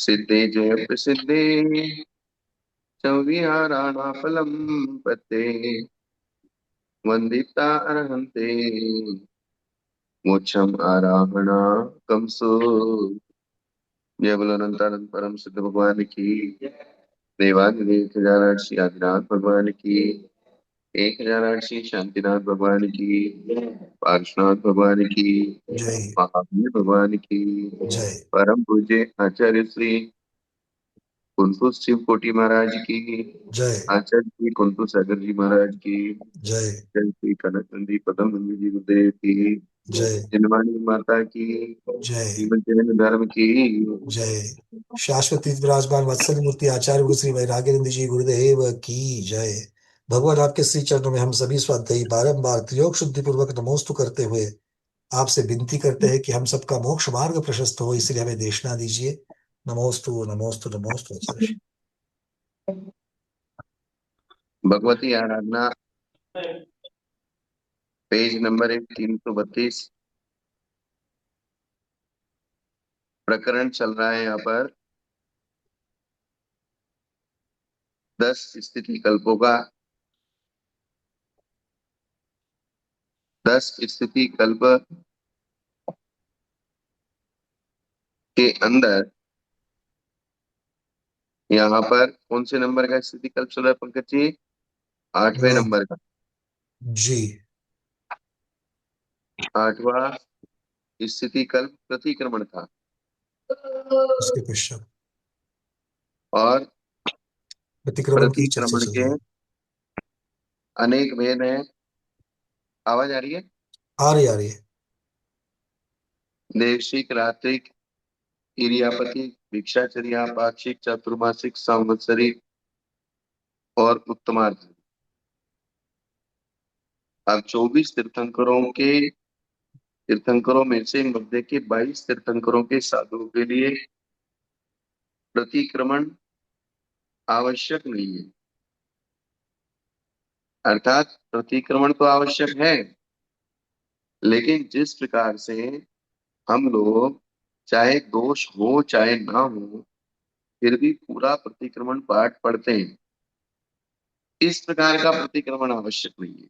सिद्धे जय प्रसिद्धे चौविहाराणा फलम पते वंदिता अर्हन्ते मोक्षम आराहणा कमसो। जय बोलो अनंतानंद परम सिद्ध भगवान की। देवादिदेव खजानाक्षी आदिनाथ भगवान की। 1008 शांतिनाथ भगवान की। पार्श्वनाथ भगवान की। जय महावीर भगवान की। जय परम पूज्य आचार्य श्री कुंतु शिव कोटि महाराज की। जय आचार्य श्री कुंतु सागर जी महाराज की। जय जय श्री कनक नंदी पदम नंदी जी गुरुदेव की। जय जिनवाणी माता की। जय जीवन जैन धर्म की। जय। शाश्वती विराजमान वत्सल मूर्ति आचार्य गुरु श्री वैराग्यनंद जी गुरुदेव की जय। भगवान आपके श्री चरणों में हम सभी स्वाध्यायी बारंबार त्रियोग शुद्धि पूर्वक नमोस्तु करते हुए आपसे विनती करते हैं कि हम सबका मोक्ष मार्ग प्रशस्त हो, इसलिए हमें देशना दीजिए। नमोस्तु नमोस्तु नमोस्तु अक्षरश। भगवती आराधना पेज नंबर 332 प्रकरण चल रहा है यहाँ पर 10 स्थिति कल्पों का। 10 स्थिति कल्प के अंदर यहाँ पर कौन से नंबर का स्थिति कल्प चल रहा है पंकज जी? 8वें अ, नंबर का। जी। 8वां स्थिति कल्प प्रतिक्रमण था। उसके पश्चात और प्रतिक्रमण की चर्चा प्रतिक्रमण चल के रही है। अनेक भेद हैं। आवाज आ रही है? आ रही आ रही है। देशिक, रात्रिक, इरियापति, भिक्षाचर्या, पाक्षिक, चातुर्मासिक, संवत्सरिक और उत्तमार्थ। अब 24 तीर्थंकरों में से मध्य के 22 तीर्थंकरों के साधुओं के लिए प्रतिक्रमण आवश्यक नहीं है। अर्थात प्रतिक्रमण तो आवश्यक है, लेकिन जिस प्रकार से हम लोग चाहे दोष हो चाहे ना हो फिर भी पूरा प्रतिक्रमण पाठ पढ़ते हैं, इस प्रकार का प्रतिक्रमण आवश्यक नहीं है।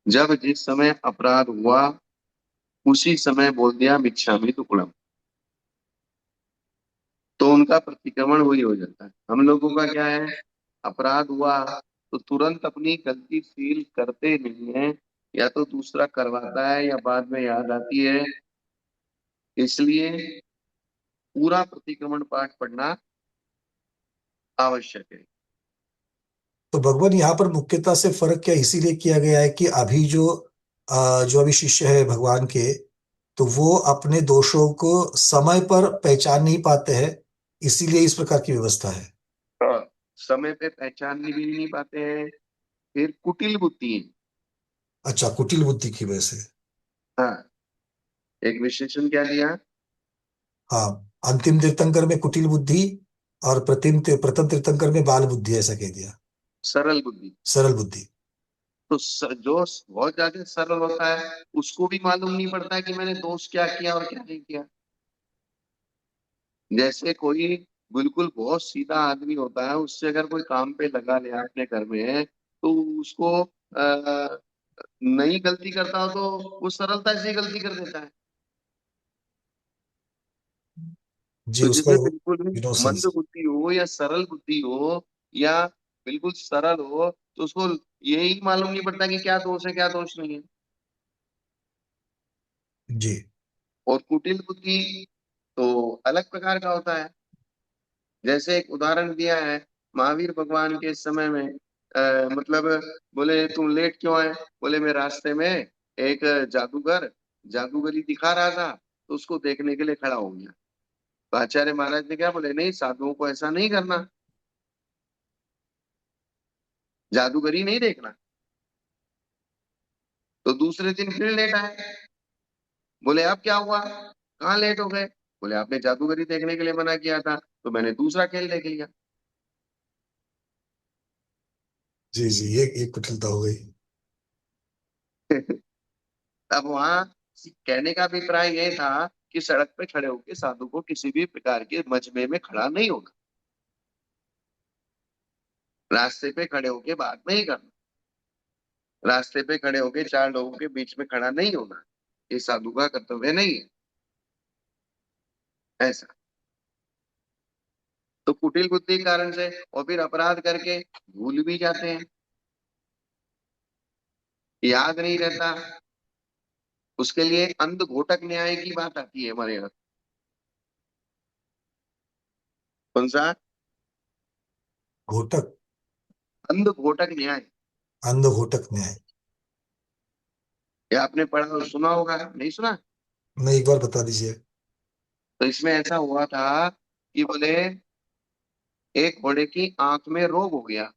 जब जिस समय अपराध हुआ उसी समय बोल दिया मिच्छामि दुक्कडम, तो उनका प्रतिक्रमण वही हो जाता है। हम लोगों का क्या है, अपराध हुआ तो तुरंत अपनी गलती फील करते नहीं है, या तो दूसरा करवाता है या बाद में याद आती है। इसलिए पूरा प्रतिक्रमण पाठ पढ़ना आवश्यक है। तो भगवान यहाँ पर मुख्यता से फर्क क्या इसीलिए किया गया है कि अभी जो अभी शिष्य है भगवान के, तो वो अपने दोषों को समय पर पहचान नहीं पाते हैं, इसीलिए इस प्रकार की व्यवस्था है। हाँ, समय पे पहचान भी नहीं पाते हैं, फिर कुटिल बुद्धि है। अच्छा, कुटिल बुद्धि की वजह से। हाँ, एक विशेषण क्या दिया? हाँ, अंतिम तीर्थंकर में कुटिल बुद्धि और प्रथम तीर्थंकर में बाल बुद्धि, ऐसा कह दिया। सरल बुद्धि। सरल बुद्धि। तो जो बहुत ज्यादा सरल होता है उसको भी मालूम नहीं पड़ता है कि मैंने दोष क्या किया और क्या नहीं किया। जैसे कोई बिल्कुल बहुत सीधा आदमी होता है, उससे अगर कोई काम पे लगा लिया अपने घर में, तो उसको नई गलती करता हो तो वो सरलता से गलती कर देता है। जी, तो उसका जिसे बिल्कुल मंद इनोसेंस। बुद्धि हो या सरल बुद्धि हो या बिल्कुल सरल हो, तो उसको यही मालूम नहीं पड़ता कि क्या दोष है क्या दोष नहीं है। जी। और कुटिल बुद्धि तो अलग प्रकार का होता है। जैसे एक उदाहरण दिया है महावीर भगवान के समय में, मतलब बोले तुम लेट क्यों आए? बोले मैं रास्ते में एक जादूगर जादूगरी दिखा रहा था, तो उसको देखने के लिए खड़ा हो गया। तो आचार्य महाराज ने क्या बोले, नहीं साधुओं को ऐसा नहीं करना, जादूगरी नहीं देखना। तो दूसरे दिन फिर लेट आए। बोले अब क्या हुआ, कहाँ लेट हो गए? बोले आपने जादूगरी देखने के लिए मना किया था, तो मैंने दूसरा खेल देख लिया। जी जी, ये कुटिलता हो गई। अब वहां कहने का अभिप्राय ये था कि सड़क पे खड़े होकर साधु को किसी भी प्रकार के मजमे में खड़ा नहीं होना, रास्ते पे खड़े होके बात नहीं करना, रास्ते पे खड़े होके चार लोगों के बीच में खड़ा नहीं होना, ये साधु का कर्तव्य नहीं है। ऐसा तो कुटिल बुद्धि के कारण से, और फिर अपराध करके भूल भी जाते हैं, याद नहीं रहता, उसके लिए अंध घोटक न्याय की बात आती है हमारे यहाँ। कौन सा? घोटक? अंध घोटक न्याय। अंध घोटक न्याय? ये आपने पढ़ा सुना होगा, नहीं सुना? नहीं, एक बार बता दीजिए। तो इसमें ऐसा हुआ था कि बोले एक घोड़े की आंख में रोग हो गया,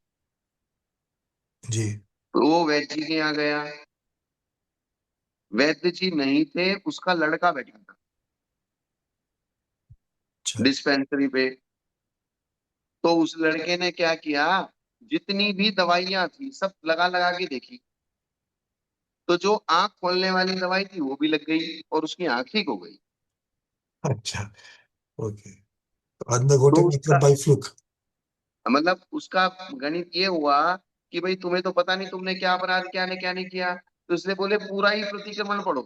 जी। तो वो वैद्य जी के यहाँ गया। वैद्य जी नहीं थे, उसका लड़का बैठा था अच्छा। डिस्पेंसरी पे। तो उस लड़के ने क्या किया, जितनी भी दवाइयां थी सब लगा लगा के देखी, तो जो आंख खोलने वाली दवाई थी वो भी लग गई और उसकी आंख ठीक हो गई। अच्छा। ओके। तो अंध तो घोटक मतलब उसका बाई फ्लूक? मतलब उसका गणित ये हुआ कि भाई तुम्हें तो पता नहीं तुमने क्या अपराध किया ने क्या नहीं किया, तो इसलिए बोले पूरा ही प्रतिक्रमण पढ़ो,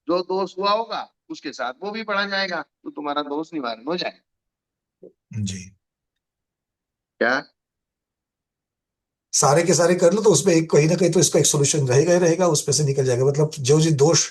जो दोष हुआ होगा उसके साथ वो भी पढ़ा जाएगा, तो तुम्हारा दोष निवारण हो जाए। जी। क्या? सारे के सारे कर लो तो उसमें एक कहीं ना कहीं तो इसका एक सोल्यूशन रहेगा ही रहेगा, उसमें से निकल जाएगा। मतलब जो जो दोष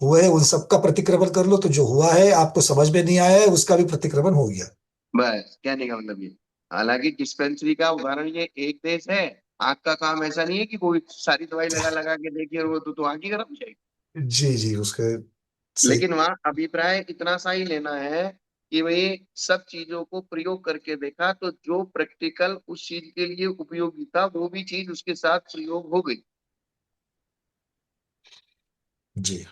हुए हैं उन सबका प्रतिक्रमण कर लो, तो जो हुआ है आपको समझ में नहीं आया है उसका भी प्रतिक्रमण हो गया। बस कहने का मतलब ये। हालांकि डिस्पेंसरी का उदाहरण ये एक देश है, आंख का काम ऐसा नहीं है कि कोई सारी दवाई लगा लगा के देखिए और वो तो आंख ही खराब हो जाएगी। जी जी, उसके सही। लेकिन वहां अभिप्राय इतना सा ही लेना है कि भाई सब चीजों को प्रयोग करके देखा, तो जो प्रैक्टिकल उस चीज के लिए उपयोगी था वो भी चीज उसके साथ प्रयोग हो गई। जी।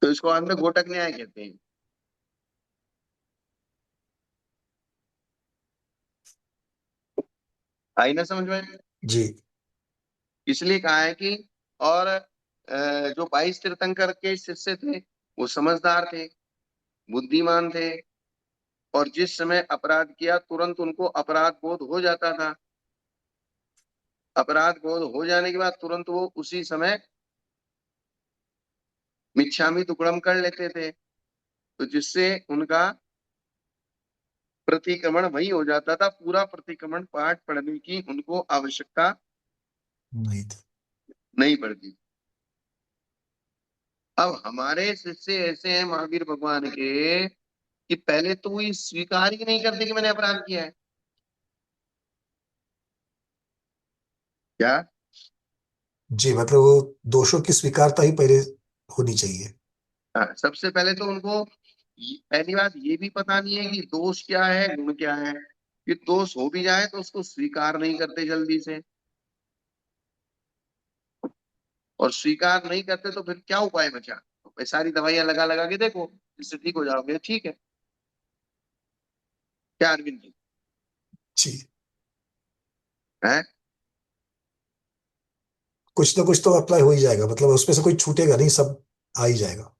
तो इसको अंत में घोटक न्याय कहते हैं। आई ना समझ में? जी। इसलिए कहा है कि, और जो 22 तीर्थंकर के शिष्य थे वो समझदार थे, बुद्धिमान थे, और जिस समय अपराध किया तुरंत उनको अपराध बोध हो जाता था। अपराध बोध हो जाने के बाद तुरंत वो उसी समय मिच्छामि दुक्कड़म कर लेते थे, तो जिससे उनका प्रतिक्रमण वही हो जाता था, पूरा प्रतिक्रमण पाठ पढ़ने की उनको आवश्यकता नहीं था। नहीं पड़ती। अब हमारे शिष्य ऐसे हैं महावीर भगवान के कि पहले तो वो ये स्वीकार ही नहीं करते कि मैंने अपराध किया है। क्या? जी, मतलब वो दोषों की स्वीकारता ही पहले होनी चाहिए। हाँ, सबसे पहले तो उनको पहली बात ये भी पता नहीं है कि दोष क्या है गुण क्या है, कि दोष हो भी जाए तो उसको स्वीकार नहीं करते जल्दी से, और स्वीकार नहीं करते तो फिर क्या उपाय बचा? तो भाई सारी दवाइयां लगा लगा के देखो, इससे ठीक हो जाओगे, ठीक है। क्या अरविंद जी? जी। है? कुछ ना कुछ तो अप्लाई हो ही जाएगा, मतलब उसमें से कोई छूटेगा नहीं, सब आ ही जाएगा।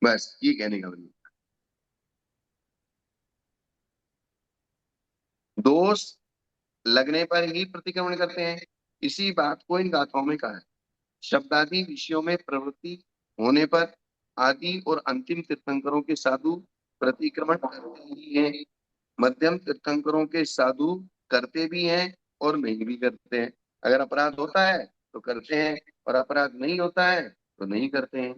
बस ये कहने का मतलब। दोष लगने पर ही प्रतिक्रमण करते हैं, इसी बात को इन गाथाओं में कहा है। शब्दादि विषयों में प्रवृत्ति होने पर आदि और अंतिम तीर्थंकरों के साधु प्रतिक्रमण करते ही हैं, मध्यम तीर्थंकरों के साधु करते भी हैं और नहीं भी करते हैं। अगर अपराध होता है तो करते हैं, और अपराध नहीं होता है तो नहीं करते हैं।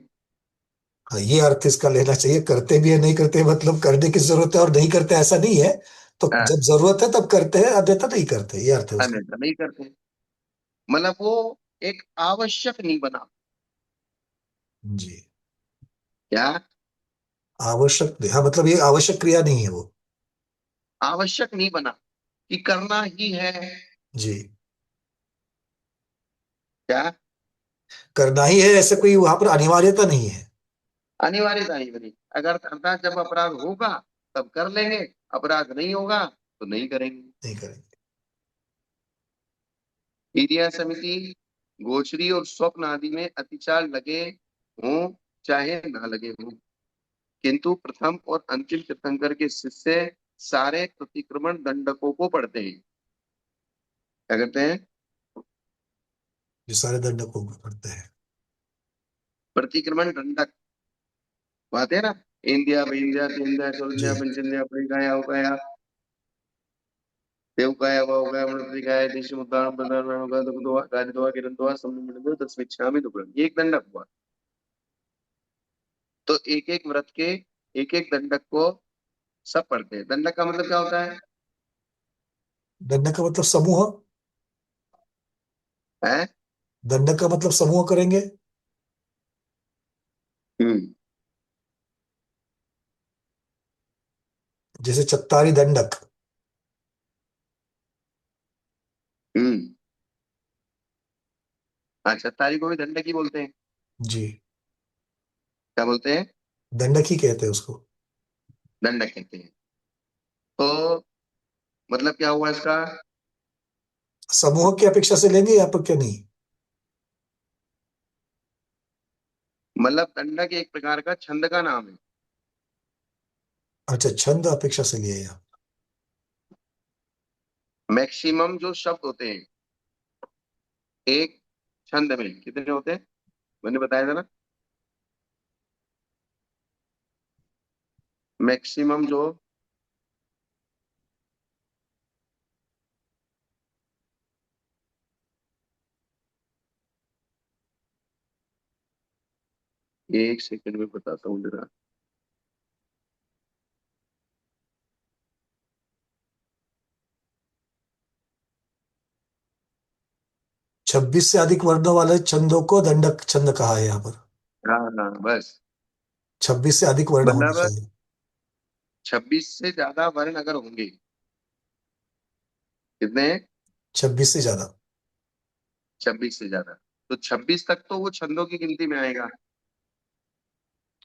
हाँ, ये अर्थ इसका लेना चाहिए, करते भी है नहीं करते, मतलब करने की जरूरत है और नहीं करते ऐसा नहीं है। तो हाँ, जब जरूरत है तब करते हैं, अन्यथा नहीं करते, ये अर्थ है उसका। अन्यथा नहीं करते, मतलब वो एक आवश्यक नहीं बना। जी। क्या? आवश्यक नहीं, हाँ, मतलब ये आवश्यक क्रिया नहीं है वो। आवश्यक नहीं बना कि करना ही है। जी। क्या? करना ही है, ऐसे कोई वहां पर अनिवार्यता नहीं है। अनिवार्यता नहीं बनी। अगर अर्थात जब अपराध होगा तब कर लेंगे, अपराध नहीं होगा तो नहीं करेंगे। नहीं करेंगे। क्रिया समिति गोचरी और स्वप्न आदि में अतिचार लगे हों चाहे ना लगे हों, किंतु प्रथम और अंतिम तीर्थंकर के शिष्य सारे प्रतिक्रमण दंडकों को पढ़ते हैं। क्या करते हैं? ये सारे दंडक को करते हैं। प्रतिक्रमण दंडक बात है ना। इंडिया इंडिया इंडिया जी। चौंदिया पंचंदिया परिकाया उकाया देवकाया वावकाया मृतिकाया देश मुद्दान प्रदान होगा दुख कार्य दुआ किरण दुआ सम्मिलित तस्मिच्छामि दुग्गम, ये एक दंडक हुआ। तो एक एक व्रत के एक एक दंडक को सब पढ़ते हैं। दंडक का मतलब क्या होता है? दंडक का मतलब समूह। हैं? दंडक का मतलब समूह करेंगे। हम्म। जैसे चत्तारी दंडक। हम्म। अच्छा, तारी को भी दंडक ही बोलते हैं। जी। क्या बोलते हैं? दंडक ही कहते हैं उसको। दंडक कहते हैं। तो मतलब क्या हुआ इसका? समूह की अपेक्षा से लेंगे या पर क्या नहीं? मतलब दंडक एक प्रकार का छंद का नाम है। अच्छा, छंद अपेक्षा से लिए आप। मैक्सिमम जो शब्द होते हैं एक छंद में कितने होते हैं, मैंने बताया था ना। मैक्सिमम जो एक सेकंड में बताता हूँ जरा। 26 से अधिक वर्णों वाले छंदों को दंडक छंद कहा है यहाँ पर। हाँ हाँ बस। 26 से अधिक वर्ण होने मतलब चाहिए। 26 से ज्यादा वर्ण अगर होंगे, कितने? 26 से ज्यादा। 26 से ज्यादा, तो 26 तक तो वो छंदों की गिनती में आएगा।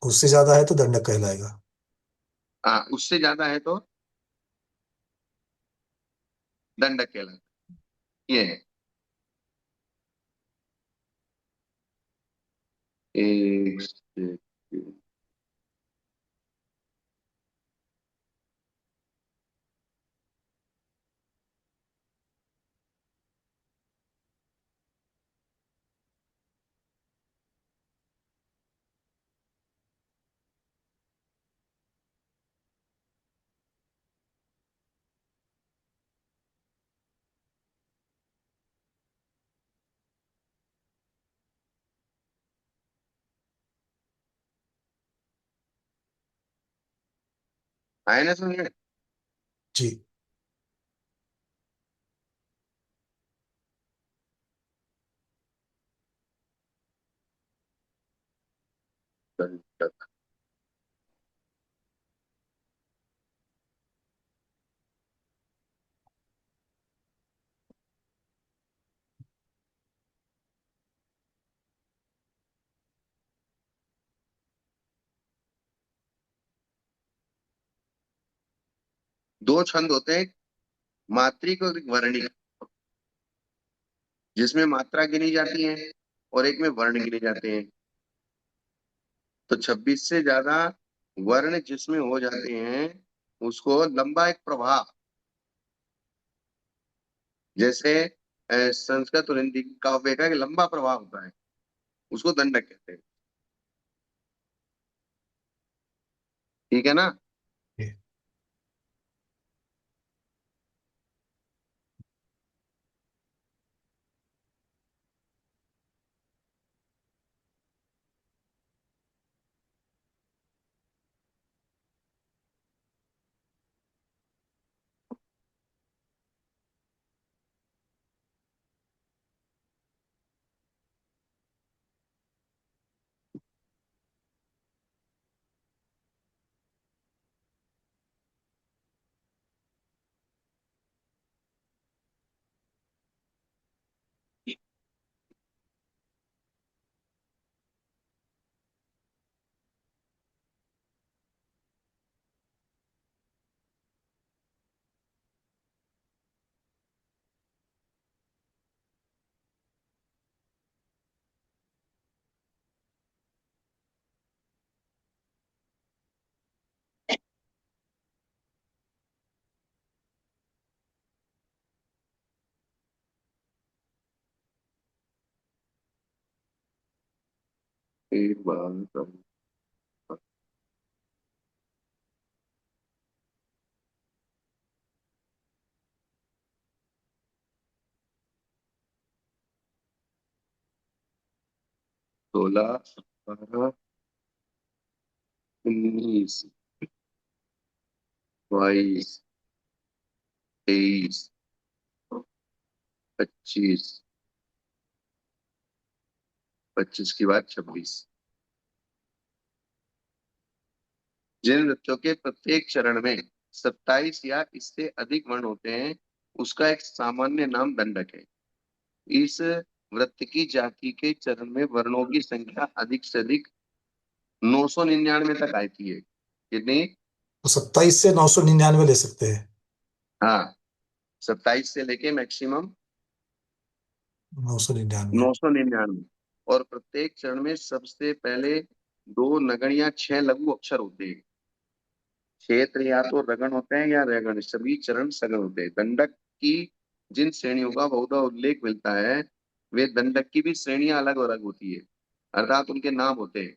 उससे ज्यादा है तो दंडक कहलाएगा। हाँ, उससे ज्यादा है तो दंडक कहलाता है। ये है। एक सेकंड। आए ना सुनिए। जी। दंडक। दो छंद होते हैं, मात्रिक और वर्णिक, जिसमें मात्रा गिनी जाती है और एक में वर्ण गिने जाते हैं। तो 26 से ज्यादा वर्ण जिसमें हो जाते हैं उसको लंबा एक प्रवाह, जैसे संस्कृत और हिंदी काव्य का एक लंबा प्रवाह होता है, उसको दंडक कहते हैं। ठीक है ना। जी। एक बार 16, 18, 19, 22, 23, 25, 25 के बाद 26। जिन नृत्यों के प्रत्येक चरण में 27 या इससे अधिक वर्ण होते हैं, उसका एक सामान्य नाम दंडक है। इस वृत्त की जाति के चरण में वर्णों की संख्या अधिक से अधिक 999 तक आती है। कितनी? तो 27 से 999 ले सकते हैं। हाँ, 27 से लेके मैक्सिमम 999। 999। और प्रत्येक चरण में सबसे पहले दो नगण या 6 लघु अक्षर होते हैं। क्षेत्र या तो रगण होते हैं या रैगण, सभी चरण सगण होते हैं। दंडक की जिन श्रेणियों का बहुधा उल्लेख मिलता है, वे दंडक की भी श्रेणियां अलग अलग होती है, अर्थात उनके नाम होते हैं।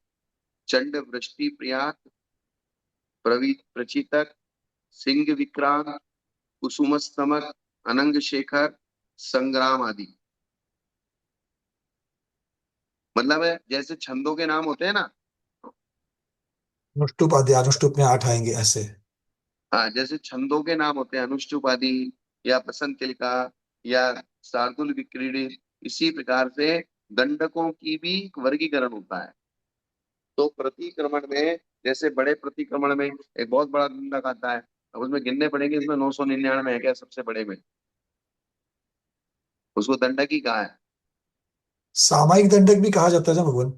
चंड, वृष्टि, प्रयाग, प्रचितक, सिंह विक्रांत, कुसुम स्तमक, अनंग शेखर, संग्राम आदि। मतलब है जैसे छंदों के नाम होते हैं ना। अनुष्टुप आदि, अनुष्टुप में 8 आएंगे ऐसे। हाँ, जैसे छंदों के नाम होते हैं अनुष्टुप आदि, या बसंत तिलका, या शार्दुल विक्रीडित, इसी प्रकार से दंडकों की भी एक वर्गीकरण होता है। तो प्रतिक्रमण में, जैसे बड़े प्रतिक्रमण में एक बहुत बड़ा दंडक आता है। अब उसमें गिनने पड़ेंगे, इसमें 999 है क्या सबसे बड़े में, उसको दंडक ही कहा है। सामायिक दंडक भी कहा जाता है ना भगवान।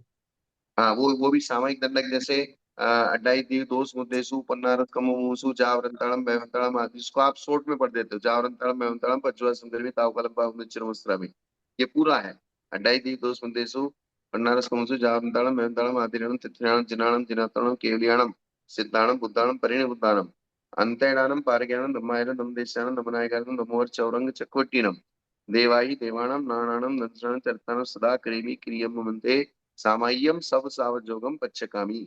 हाँ, वो भी सामयिक दंडक, जैसे अड्डाई दीव दोष मुद्देसु पन्नारस कमोमुसु जावरंतरम भयवंतरम आदि, जिसको आप शॉर्ट में पढ़ देते हो, जावरंतरम भयवंतरम पज्जुआ सुंदरमी तावकलम पावक। ये पूरा है। अड्डाई दीव दोष मुद्देसु पन्नारस कमोमुसु जावरंतरम भयवंतरम आदिरणम तिथ्याणम जिनाणम जिनातरणम केवलियाणम सिद्धाणम बुद्धाणम परिण बुद्धाणम अंतैणानम पारज्ञानम धम्मायनम धम्मदेशानम धमनायकानम धमोहर चौरंग चक्वट्टिनम देवाई देवाणम नाणाणम नंसणम चरतानम सदा करेमि क्रियम ममन्ते सामाय्यम सब सावजोगम पच्चकामी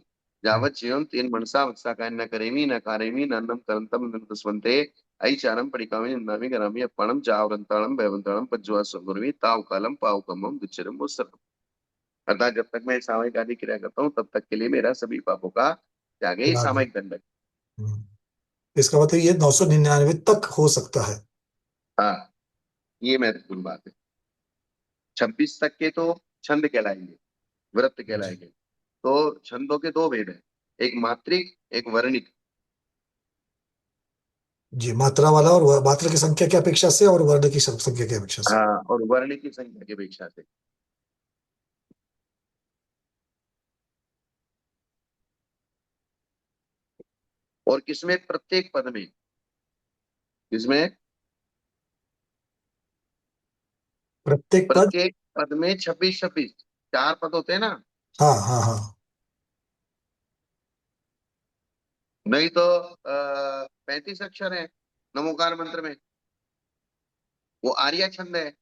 यावत् जीवम तेन मनसा वत्सा काय न करेमि न कारेमि नन्नम तरंतम नंतस्वन्ते ऐ चारम परिकामी नन्नामि करामि अपणम जावरंताणम भयवंताणम पज्ज्वा संगुरवी ताव कालम पावकमम दुच्चरम मुसरम। अर्थात जब तक मैं सामयिक आदि क्रिया करता हूँ, तब तक के लिए मेरा सभी पापों का त्याग है। ये याद है। सामयिक दंडक। इसका मतलब ये 999 तक हो सकता है। हाँ, ये महत्वपूर्ण बात है। 26 तक के तो छंद कहलाएंगे, व्रत जी। कहलाएंगे। तो छंदों के दो भेद हैं, एक मात्रिक, एक वर्णिक। जी, मात्रा वाला, और मात्रा की संख्या की अपेक्षा से और वर्ण की संख्या की अपेक्षा से। हाँ, और वर्ण की संख्या की अपेक्षा से। और किसमें? प्रत्येक पद में। किसमें? प्रत्येक पद। प्रत्येक पद में 26 26, 4 पद होते हैं ना। हाँ हाँ हाँ। नहीं तो 35 अक्षर है नमोकार मंत्र में, वो आर्या छंद है।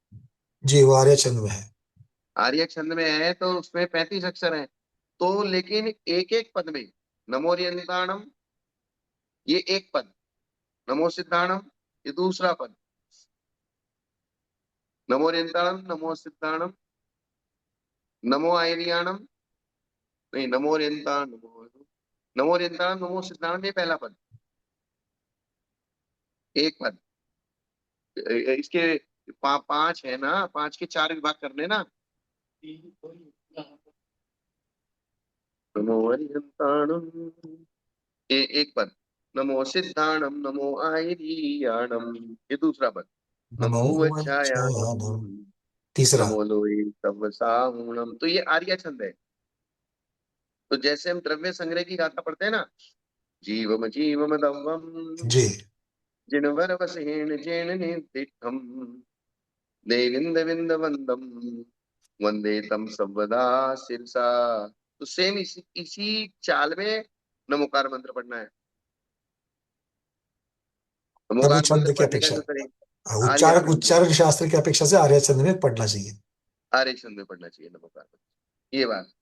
जी, वो आर्य छंद में है। आर्य छंद में है तो उसमें 35 अक्षर है। तो लेकिन एक एक पद में, नमोरियंताणम ये एक पद, नमो सिद्धाणम ये दूसरा पद, नमोरियंताणम नमो सिद्धाणम नमो आयरियाणम, नहीं नमोरियंताण नमो, नमोरियंताणम नमो सिद्धाणम ये पहला पद, एक पद। इसके पांच है ना, पांच के चार विभाग करने ना। नमो हरिहंताणम ये एक पद, नमो सिद्धाणम नमो आयरियाणम ये दूसरा पद, नमो नमो वज्रायाणम वज्रानन, तीसरा। नमो लोई तव साहुणम। तो ये आर्य छंद है। तो जैसे हम द्रव्य संग्रह की गाथा पढ़ते हैं ना, जीवम जीवम दवम जी। जिनवर वसेन जैन निर्दिष्टम देविंद विंद वंदम वंदे तम सर्वदा सिरसा। तो सेम इसी चाल में नमोकार मंत्र पढ़ना है। तभी नमोकार मंत्र छंद की पढ़ने का अपेक्षा। जो तरीका, हाँ, आर्य उच्चारण छंद में, उच्चारण शास्त्र की अपेक्षा से आर्य छंद में पढ़ना चाहिए। आर्य छंद में पढ़ना चाहिए नमोकार मंत्र, ये बात।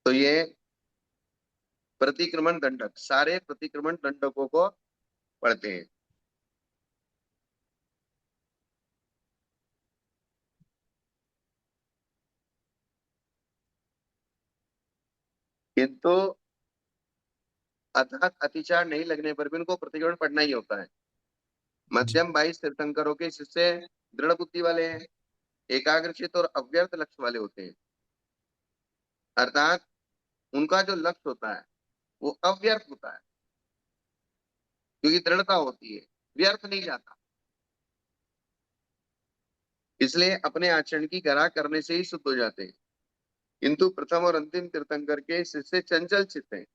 तो ये प्रतिक्रमण दंडक, सारे प्रतिक्रमण दंडकों को पढ़ते हैं। किंतु अर्थात अतिचार नहीं लगने पर भी उनको प्रतिक्रमण पढ़ना ही होता है। जी। मध्यम 22 तीर्थंकरों के शिष्य दृढ़ बुद्धि वाले हैं, एकाग्रचित और अव्यर्थ लक्ष्य वाले होते हैं। अर्थात उनका जो लक्ष्य होता है वो अव्यर्थ होता है, क्योंकि दृढ़ता होती है, व्यर्थ नहीं जाता। इसलिए अपने आचरण की गराह करने से ही शुद्ध हो जाते हैं। किंतु प्रथम और अंतिम तीर्थंकर के शिष्य चंचल चित्त हैं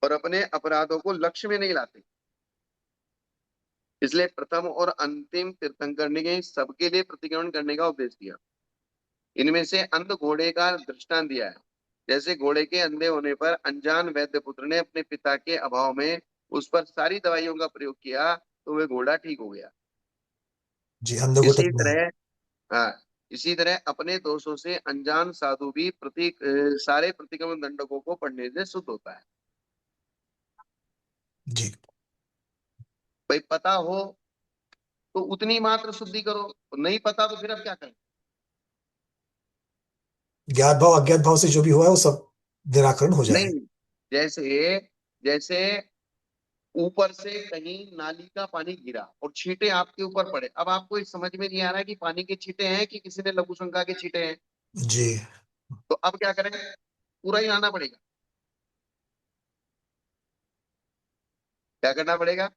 और अपने अपराधों को लक्ष्य में नहीं लाते। इसलिए प्रथम और अंतिम तीर्थंकर ने सबके लिए प्रतिक्रमण करने का उपदेश दिया। इनमें से अंध घोड़े का दृष्टांत दिया है। जैसे घोड़े के अंधे होने पर अनजान वैद्य पुत्र ने अपने पिता के अभाव में उस पर सारी दवाइयों का प्रयोग किया तो वह घोड़ा ठीक हो गया। जी, अंधे को इसी तकना है। तरह, हाँ, इसी तरह अपने दोषों से अनजान साधु भी सारे प्रतिक्रमण दंडकों को पढ़ने से शुद्ध होता है। जी। भाई पता हो तो उतनी मात्र शुद्धि करो, नहीं पता तो फिर अब क्या करें। ज्ञात भाव अज्ञात भाव से जो भी हुआ है वो सब निराकरण हो जाए। नहीं, जैसे जैसे ऊपर से कहीं नाली का पानी गिरा और छींटे आपके ऊपर पड़े, अब आपको इस समझ में नहीं आ रहा है कि पानी के छींटे हैं कि किसी ने लघु शंका के छींटे हैं। जी। तो अब क्या करें, पूरा ही आना पड़ेगा। क्या करना पड़ेगा।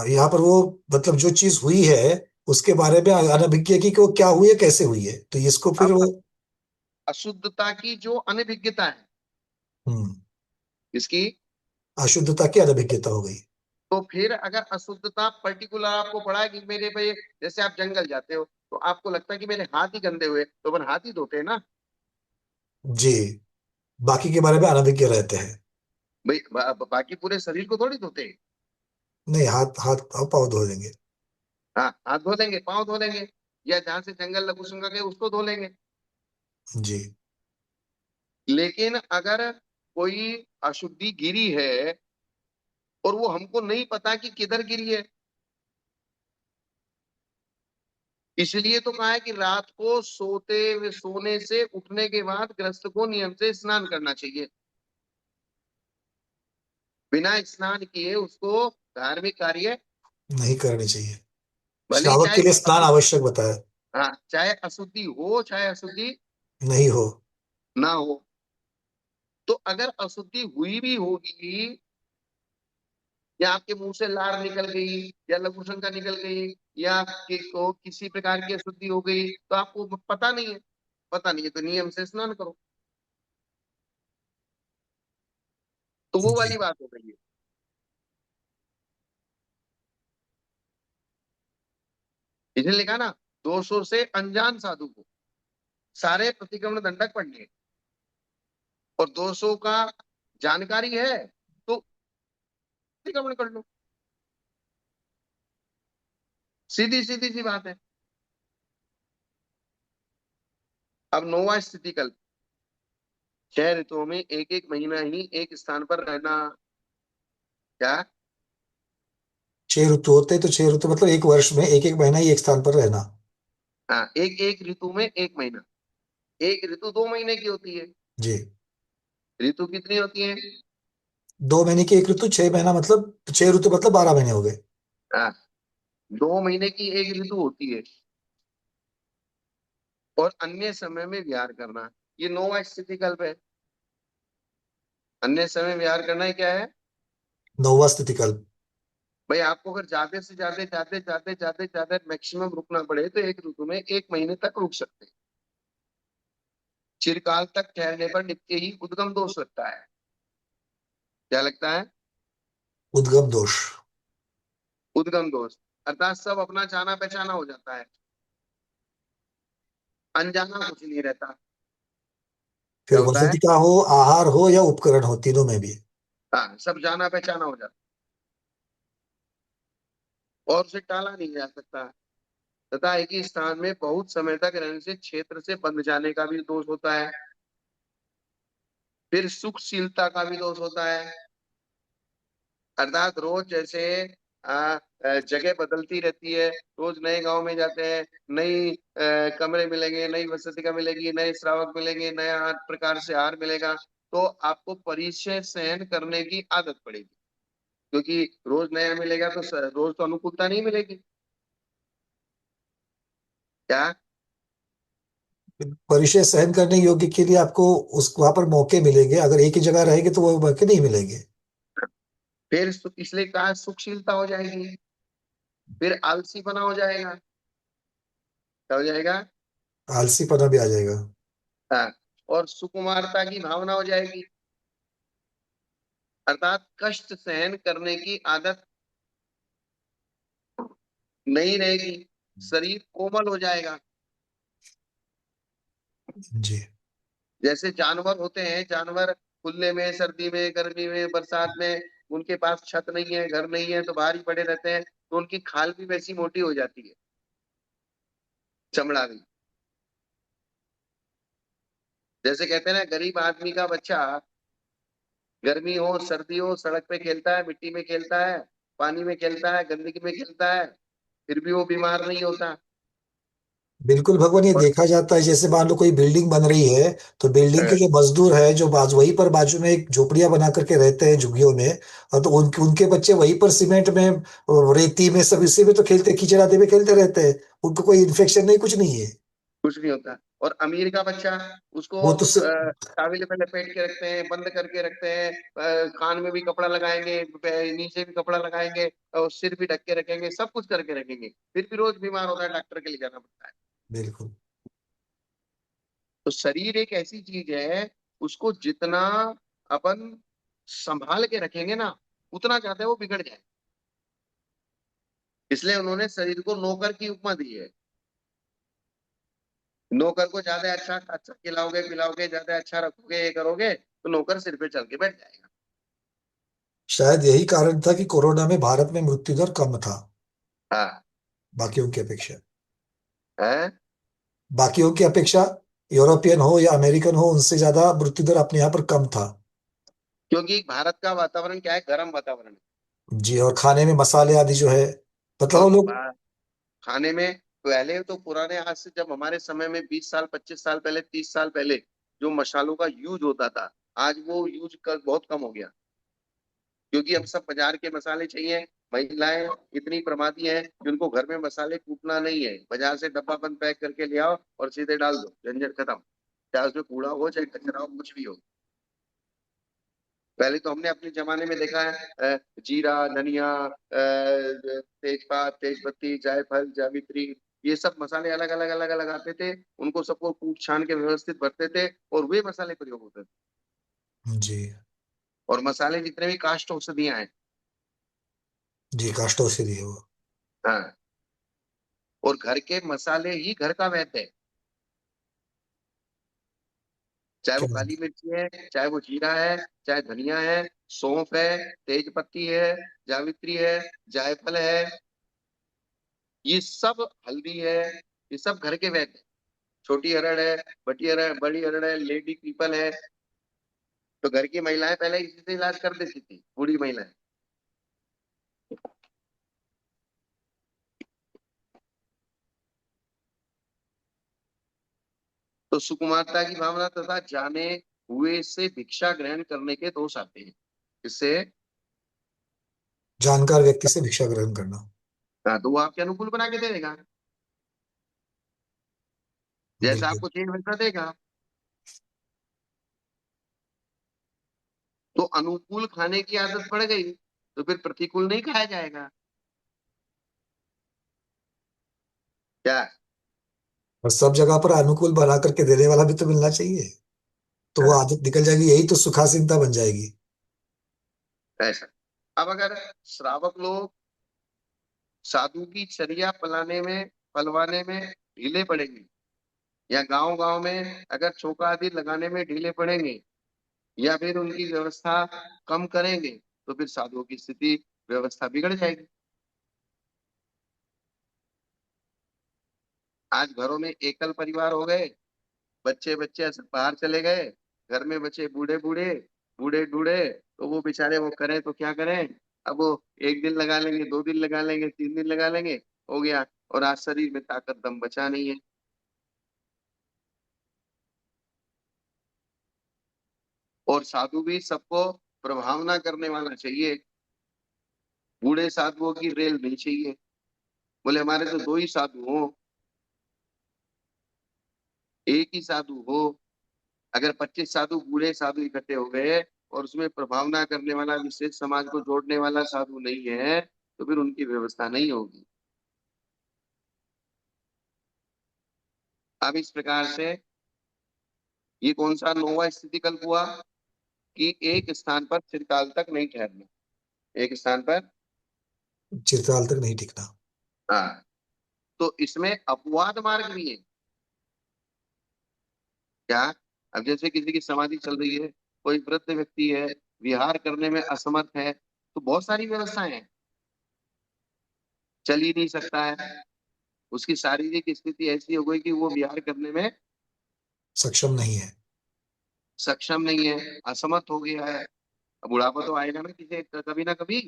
यहाँ पर वो मतलब जो चीज हुई है उसके बारे में अनभिज्ञ की कि वो क्या हुई है कैसे हुई है, तो इसको फिर अब वो। अशुद्धता की जो अनभिज्ञता है, हम्म। इसकी, अशुद्धता की अनभिज्ञता हो गई। तो फिर अगर अशुद्धता पर्टिकुलर आपको पड़ा है कि मेरे पे, जैसे आप जंगल जाते हो तो आपको लगता है कि मेरे हाथ ही गंदे हुए, तो अपन हाथ ही धोते हैं ना। जी। बाकी के बारे में अनभिज्ञ रहते हैं। भाई बाकी पूरे शरीर को थोड़ी धोते हैं। नहीं, हाथ हाथ पाँव धो देंगे। हाँ, हाथ धो लेंगे, पाँव धो लेंगे, या जहां से जंगल लघु शंका के उसको धो लेंगे। जी। लेकिन अगर कोई अशुद्धि गिरी है और वो हमको नहीं पता कि किधर गिरी है, इसलिए तो कहा है कि रात को सोने से उठने के बाद गृहस्थ को नियम से स्नान करना चाहिए। बिना स्नान किए उसको धार्मिक कार्य, नहीं करनी चाहिए। भले ही श्रावक चाहे के लिए स्नान आवश्यक बताया। हाँ, चाहे अशुद्धि हो चाहे अशुद्धि नहीं हो। ना हो। तो अगर अशुद्धि हुई भी होगी, या आपके मुंह से लार निकल गई, या लघु शंका निकल गई, या आपके को किसी प्रकार की अशुद्धि हो गई, तो आपको पता नहीं है, पता नहीं है तो नियम से स्नान करो। तो वो जी। वाली बात हो गई है। इसने लिखा ना, दोषों से अनजान साधु को सारे प्रतिक्रमण दंडक पढ़ने हैं। और दोषों का जानकारी है तो प्रतिक्रमण कर लो, सीधी सीधी सी बात है। अब नौवा स्थिति कल्प, 6 ऋतुओं में एक एक महीना ही एक स्थान पर रहना। क्या। 6 ऋतु होते तो 6 ऋतु मतलब एक वर्ष में एक एक महीना ही एक स्थान पर रहना। हाँ, एक एक ऋतु में एक महीना। एक ऋतु 2 महीने की होती है। जी। ऋतु कितनी होती है। 2 महीने की एक ऋतु, 6 महीना मतलब 6 ऋतु मतलब 12 महीने हो गए। हाँ, 2 महीने की एक ऋतु होती है। और अन्य समय में विहार करना, ये नौवा स्थिति कल्प है। अन्य समय विहार करना है क्या है। 9वां स्थिति कल्प। भाई आपको अगर ज्यादा मैक्सिमम रुकना पड़े तो एक ऋतु में 1 महीने तक रुक सकते हैं। चिरकाल तक ठहरने पर नित्य ही उद्गम दोष लगता है। क्या लगता है। उद्गम दोष। उद्गम दोष, अर्थात सब अपना जाना पहचाना हो जाता है, अनजाना कुछ नहीं रहता। फिर क्या होता है। वसति का हो, आहार हो या उपकरण हो, तीनों में भी। हाँ, सब जाना पहचाना हो जाता है और उसे टाला नहीं जा सकता। तथा एक ही स्थान में बहुत समय तक रहने से क्षेत्र से बंध जाने का भी दोष होता है। फिर सुखशीलता का भी दोष होता है, अर्थात रोज जैसे जगह बदलती रहती है, रोज नए गांव में जाते हैं, नई कमरे मिलेंगे, नई वसतिका मिलेगी, नए श्रावक मिलेंगे, नया हर प्रकार से आहार मिलेगा, तो आपको परिचय सहन करने की आदत पड़ेगी, क्योंकि रोज नया मिलेगा तो रोज तो अनुकूलता नहीं मिलेगी। क्या? परिचय सहन करने योग्य के लिए आपको उस वहां पर मौके मिलेंगे, अगर एक ही जगह रहेंगे तो वो मौके नहीं मिलेंगे। फिर इसलिए कहा सुखशीलता हो जाएगी, फिर आलसी बना हो जाएगा। क्या हो जाएगा? आलसीपना भी आ जाएगा। हाँ। और सुकुमारता की भावना हो जाएगी, अर्थात कष्ट सहन करने की आदत नहीं रहेगी, शरीर कोमल हो जाएगा। जी। जैसे जानवर होते हैं, जानवर खुले में, सर्दी में, गर्मी में, बरसात में, उनके पास छत नहीं है, घर नहीं है, तो बाहर ही पड़े रहते हैं, तो उनकी खाल भी वैसी मोटी हो जाती है, चमड़ा भी। जैसे कहते हैं ना, गरीब आदमी का बच्चा गर्मी हो सर्दी हो सड़क पे खेलता है, मिट्टी में खेलता है, पानी में खेलता है, गंदगी में खेलता है, फिर भी वो बीमार नहीं होता। बिल्कुल भगवान, ये और देखा जाता है जैसे मान लो कोई बिल्डिंग बन रही है, तो बिल्डिंग के जो मजदूर है जो वहीं पर बाजू में एक झोपड़ियां बना करके रहते हैं झुग्गियों में, और तो उनके उनके बच्चे वहीं पर सीमेंट में और रेती में सब इसी में तो खेलते, कीचड़ आदि में खेलते रहते हैं, उनको कोई इन्फेक्शन नहीं, कुछ नहीं है। कुछ नहीं होता। और अमीर का बच्चा, उसको वो तो टावल पे लपेट के रखते हैं, बंद करके रखते हैं, कान में भी कपड़ा लगाएंगे, नीचे भी कपड़ा लगाएंगे, और सिर भी ढक के रखेंगे, सब कुछ करके रखेंगे, फिर भी रोज बीमार होता है, डॉक्टर के लिए जाना पड़ता है। बिल्कुल। तो शरीर एक ऐसी चीज है, उसको जितना अपन संभाल के रखेंगे ना, उतना चाहते हैं वो बिगड़ जाए। इसलिए उन्होंने शरीर को नौकर की उपमा दी है। नौकर को ज्यादा अच्छा अच्छा खिलाओगे पिलाओगे, ज्यादा अच्छा रखोगे, ये करोगे, तो नौकर सिर पे चल के बैठ जाएगा। शायद यही कारण था कि कोरोना में भारत में मृत्यु दर कम था हाँ। बाकियों की अपेक्षा। है। बाकियों की अपेक्षा, यूरोपियन हो या अमेरिकन हो, उनसे ज्यादा मृत्यु दर अपने यहाँ पर कम था। क्योंकि भारत का वातावरण क्या है, गर्म वातावरण है। जी, और खाने में मसाले आदि जो है, मतलब और हम लोग। खाने में पहले तो पुराने, आज से जब हमारे समय में 20 साल 25 साल पहले 30 साल पहले जो मसालों का यूज होता था, आज वो यूज कर बहुत कम हो गया, क्योंकि अब सब बाजार के मसाले चाहिए। महिलाएं इतनी प्रमादी हैं कि उनको घर में मसाले कूटना नहीं है, बाजार से डब्बा बंद पैक करके ले आओ और सीधे डाल दो, झंझट खत्म। चाहे उसमें कूड़ा हो चाहे कचरा हो, कुछ भी हो। पहले तो हमने अपने जमाने में देखा है, जीरा, धनिया, तेजपात, तेजपत्ती, जायफल, जावित्री, ये सब मसाले अलग अलग अलग अलग आते थे, उनको सबको कूट छान के व्यवस्थित भरते थे, और वे मसाले प्रयोग होते थे। जी। और मसाले जितने भी काष्ठ औषधियां हैं, जी, काष्ठों से दिए वो। हाँ, और घर के मसाले ही घर का वैद्य है। चाहे वो क्या? काली मिर्ची है, चाहे वो जीरा है, चाहे धनिया है, सौंफ है, तेज पत्ती है, जावित्री है, जायफल है, ये सब, हल्दी है, ये सब घर के वैद्य हैं। छोटी अरड़ है, बटी अरड़, बड़ी अरड़ है, लेडी पीपल है, तो घर की महिलाएं पहले इसी से इलाज कर देती थी, बूढ़ी महिलाएं। तो सुकुमारता की भावना तथा जाने हुए से भिक्षा ग्रहण करने के दोष आते हैं। इससे जानकार व्यक्ति से भिक्षा ग्रहण करना। हाँ, तो वो आपके अनुकूल बना के दे देगा, जैसा बिल्कुल। आपको चाहिए वैसा देगा। तो अनुकूल खाने की आदत पड़ गई, तो फिर प्रतिकूल नहीं खाया जाएगा। क्या? और सब जगह पर अनुकूल बना करके देने वाला भी तो मिलना चाहिए, तो वो हाँ, आदत निकल जाएगी, यही तो सुखासीनता बन जाएगी। ऐसा। अब अगर श्रावक लोग साधु की चर्या पलवाने में ढीले पड़ेंगे, या गांव गांव में अगर चौका आदि लगाने में ढीले पड़ेंगे, या फिर उनकी व्यवस्था कम करेंगे, तो फिर साधुओं की स्थिति, व्यवस्था बिगड़ जाएगी। आज घरों में एकल परिवार हो गए, बच्चे बच्चे सब बाहर चले गए, घर में बचे बूढ़े बूढ़े, बूढ़े बूढ़े, तो वो बेचारे वो करें तो क्या करें। अब वो एक दिन लगा लेंगे, 2 दिन लगा लेंगे, 3 दिन लगा लेंगे, हो गया। और आज शरीर में ताकत दम बचा नहीं है। और साधु भी सबको प्रभावना करने वाला चाहिए। बूढ़े साधुओं की रेल नहीं चाहिए। बोले हमारे तो दो ही साधु हो, एक ही साधु हो। अगर 25 साधु बूढ़े साधु इकट्ठे हो गए और उसमें प्रभावना करने वाला, विशेष समाज को जोड़ने वाला साधु नहीं है, तो फिर उनकी व्यवस्था नहीं होगी। अब इस प्रकार से ये कौन सा नौवा स्थिति कल्प हुआ कि एक स्थान पर चिरकाल तक नहीं ठहरना। एक स्थान पर, चिरकाल तक नहीं टिकना। हाँ। तो इसमें अपवाद मार्ग भी है क्या। अब जैसे किसी की समाधि चल रही है, कोई वृद्ध व्यक्ति है, विहार करने में असमर्थ है, तो बहुत सारी व्यवस्थाएं हैं। चल ही नहीं सकता है, उसकी शारीरिक स्थिति ऐसी हो गई कि वो विहार करने में सक्षम नहीं है। सक्षम नहीं है, असमर्थ हो गया है। अब बुढ़ापा तो आएगा ना किसी कभी ना कभी,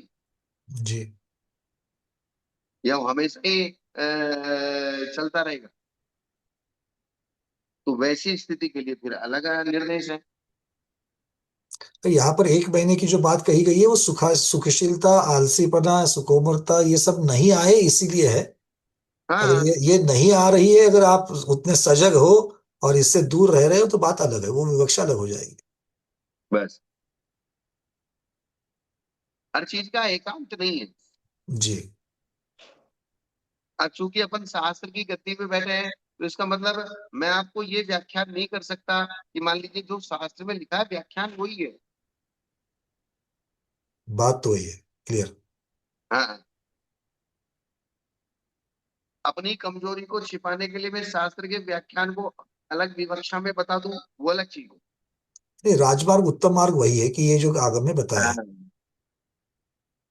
जी। या वो हमेशा ही चलता रहेगा। तो वैसी स्थिति के लिए फिर अलग निर्देश है। तो यहाँ पर 1 महीने की जो बात कही गई है वो सुखशीलता, आलसीपना, सुकोमरता ये सब नहीं आए इसीलिए है। अगर हाँ, ये नहीं आ रही है, अगर आप उतने सजग हो और इससे दूर रह रहे हो तो बात अलग है, वो विवक्षा अलग हो जाएगी। बस। हर चीज का एकांत नहीं है। जी। अब चूंकि अपन शास्त्र की गति पे बैठे हैं, तो इसका मतलब मैं आपको ये व्याख्यान नहीं कर सकता कि मान लीजिए जो शास्त्र में लिखा है व्याख्यान वही है। बात तो वही है। क्लियर। हाँ। अपनी कमजोरी को छिपाने के लिए मैं शास्त्र के व्याख्यान को अलग विवक्षा में बता दूं, वो अलग चीज हो। नहीं, राजमार्ग उत्तम मार्ग वही है कि ये जो आगम में बताया है। हाँ।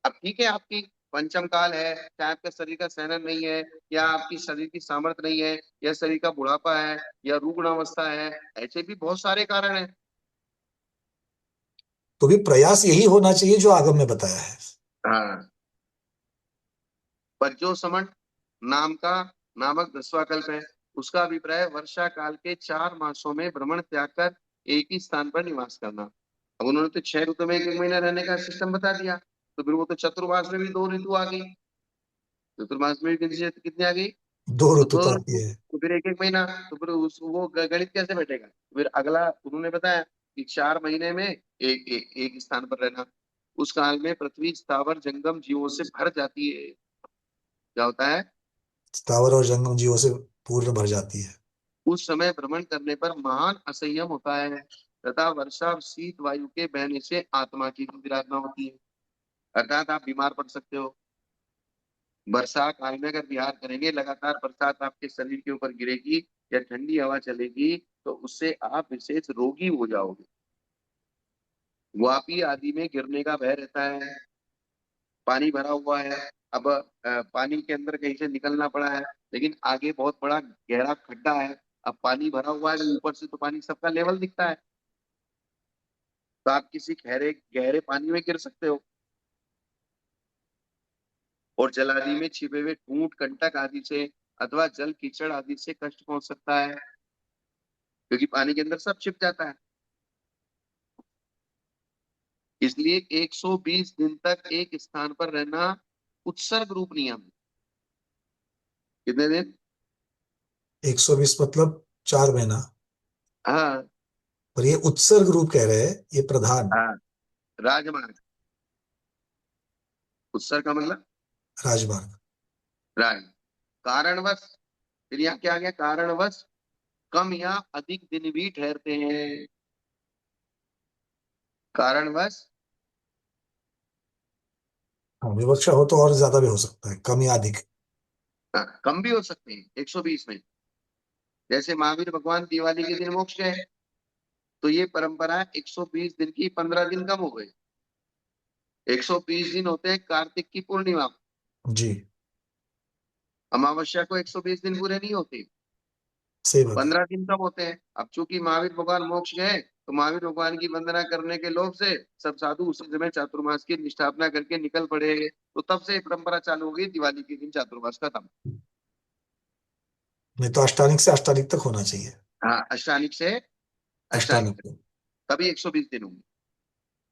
अब ठीक है, आपकी पंचम काल है, चाहे आपका शरीर का सहन नहीं है, या आपकी शरीर की सामर्थ्य नहीं है, या शरीर का बुढ़ापा है, या रुग्ण अवस्था है, ऐसे भी बहुत सारे कारण हैं। तो भी प्रयास यही होना चाहिए जो आगम में बताया है। हाँ। पर जो समण नाम का नामक 10वां कल्प है, उसका अभिप्राय वर्षा काल के 4 मासों में भ्रमण त्याग कर एक ही स्थान पर निवास करना। अब उन्होंने तो 6 ऋतु में 1 1 महीना रहने का सिस्टम बता दिया, तो फिर वो तो चतुर्मास में भी 2 ऋतु आ गई। चतुर्मास में भी कितनी आ गई, दो तो ऋतु दो तो आती ऋतु, है। तो फिर 1 1 महीना, तो फिर वो गणित कैसे बैठेगा। फिर अगला उन्होंने बताया कि 4 महीने में एक स्थान पर रहना। उस काल में पृथ्वी स्थावर जंगम जीवों से भर जाती है। क्या होता है, स्थावर और जंगम जीवों से पूर्ण भर जाती है। उस समय भ्रमण करने पर महान असंयम होता है, तथा वर्षा और शीत वायु के बहने से आत्मा की भी विराधना होती है। अर्थात आप बीमार पड़ सकते हो। वर्षा काल में अगर विहार करेंगे, लगातार बरसात आपके शरीर के ऊपर गिरेगी या ठंडी हवा चलेगी, तो उससे आप विशेष रोगी हो जाओगे। वापी आदि में गिरने का भय रहता है। पानी भरा हुआ है, अब पानी के अंदर कहीं से निकलना पड़ा है, लेकिन आगे बहुत बड़ा गहरा खड्डा है। अब पानी भरा हुआ है, ऊपर से तो पानी सबका लेवल दिखता है, तो आप किसी गहरे गहरे पानी में गिर सकते हो। और जलादि में छिपे हुए कूट कंटक आदि से अथवा जल कीचड़ आदि से कष्ट पहुंच सकता है, क्योंकि पानी के अंदर सब छिप जाता है। इसलिए 120 दिन तक एक स्थान पर रहना उत्सर्ग रूप नियम है। कितने दिन। 120 मतलब 4 महीना। हाँ। पर ये उत्सर्ग रूप कह रहे हैं, ये प्रधान। हाँ, राजमार्ग। उत्सर्ग का मतलब राजमार्ग। राज, कारणवश। फिर यहाँ क्या आ गया, कारणवश कम या अधिक दिन भी ठहरते हैं। कारणवश, हाँ, विवक्षा हो तो और ज्यादा भी हो सकता है, कम या अधिक। हाँ, कम भी हो सकते हैं 120 में। जैसे महावीर भगवान दिवाली के दिन मोक्ष गए, तो ये परंपरा 120 दिन की 15 दिन कम हो गई। 120 दिन होते हैं कार्तिक की पूर्णिमा। जी। अमावस्या को 120 दिन पूरे नहीं होते, सही बात है। 15 दिन कम होते हैं। अब चूंकि महावीर भगवान मोक्ष गए, तो तो महावीर भगवान की वंदना करने के लोभ से सब साधु उसी समय चातुर्मास की निष्ठापना करके निकल पड़े। तो तब से ये परंपरा चालू हो गई, दिवाली के दिन चातुर्मास खत्म। नहीं तो अष्टानिक से अष्टानिक तक होना चाहिए। हाँ, अष्टानिक से अष्टानिक अष्टानिक तक, को। तभी 120 दिन होंगे।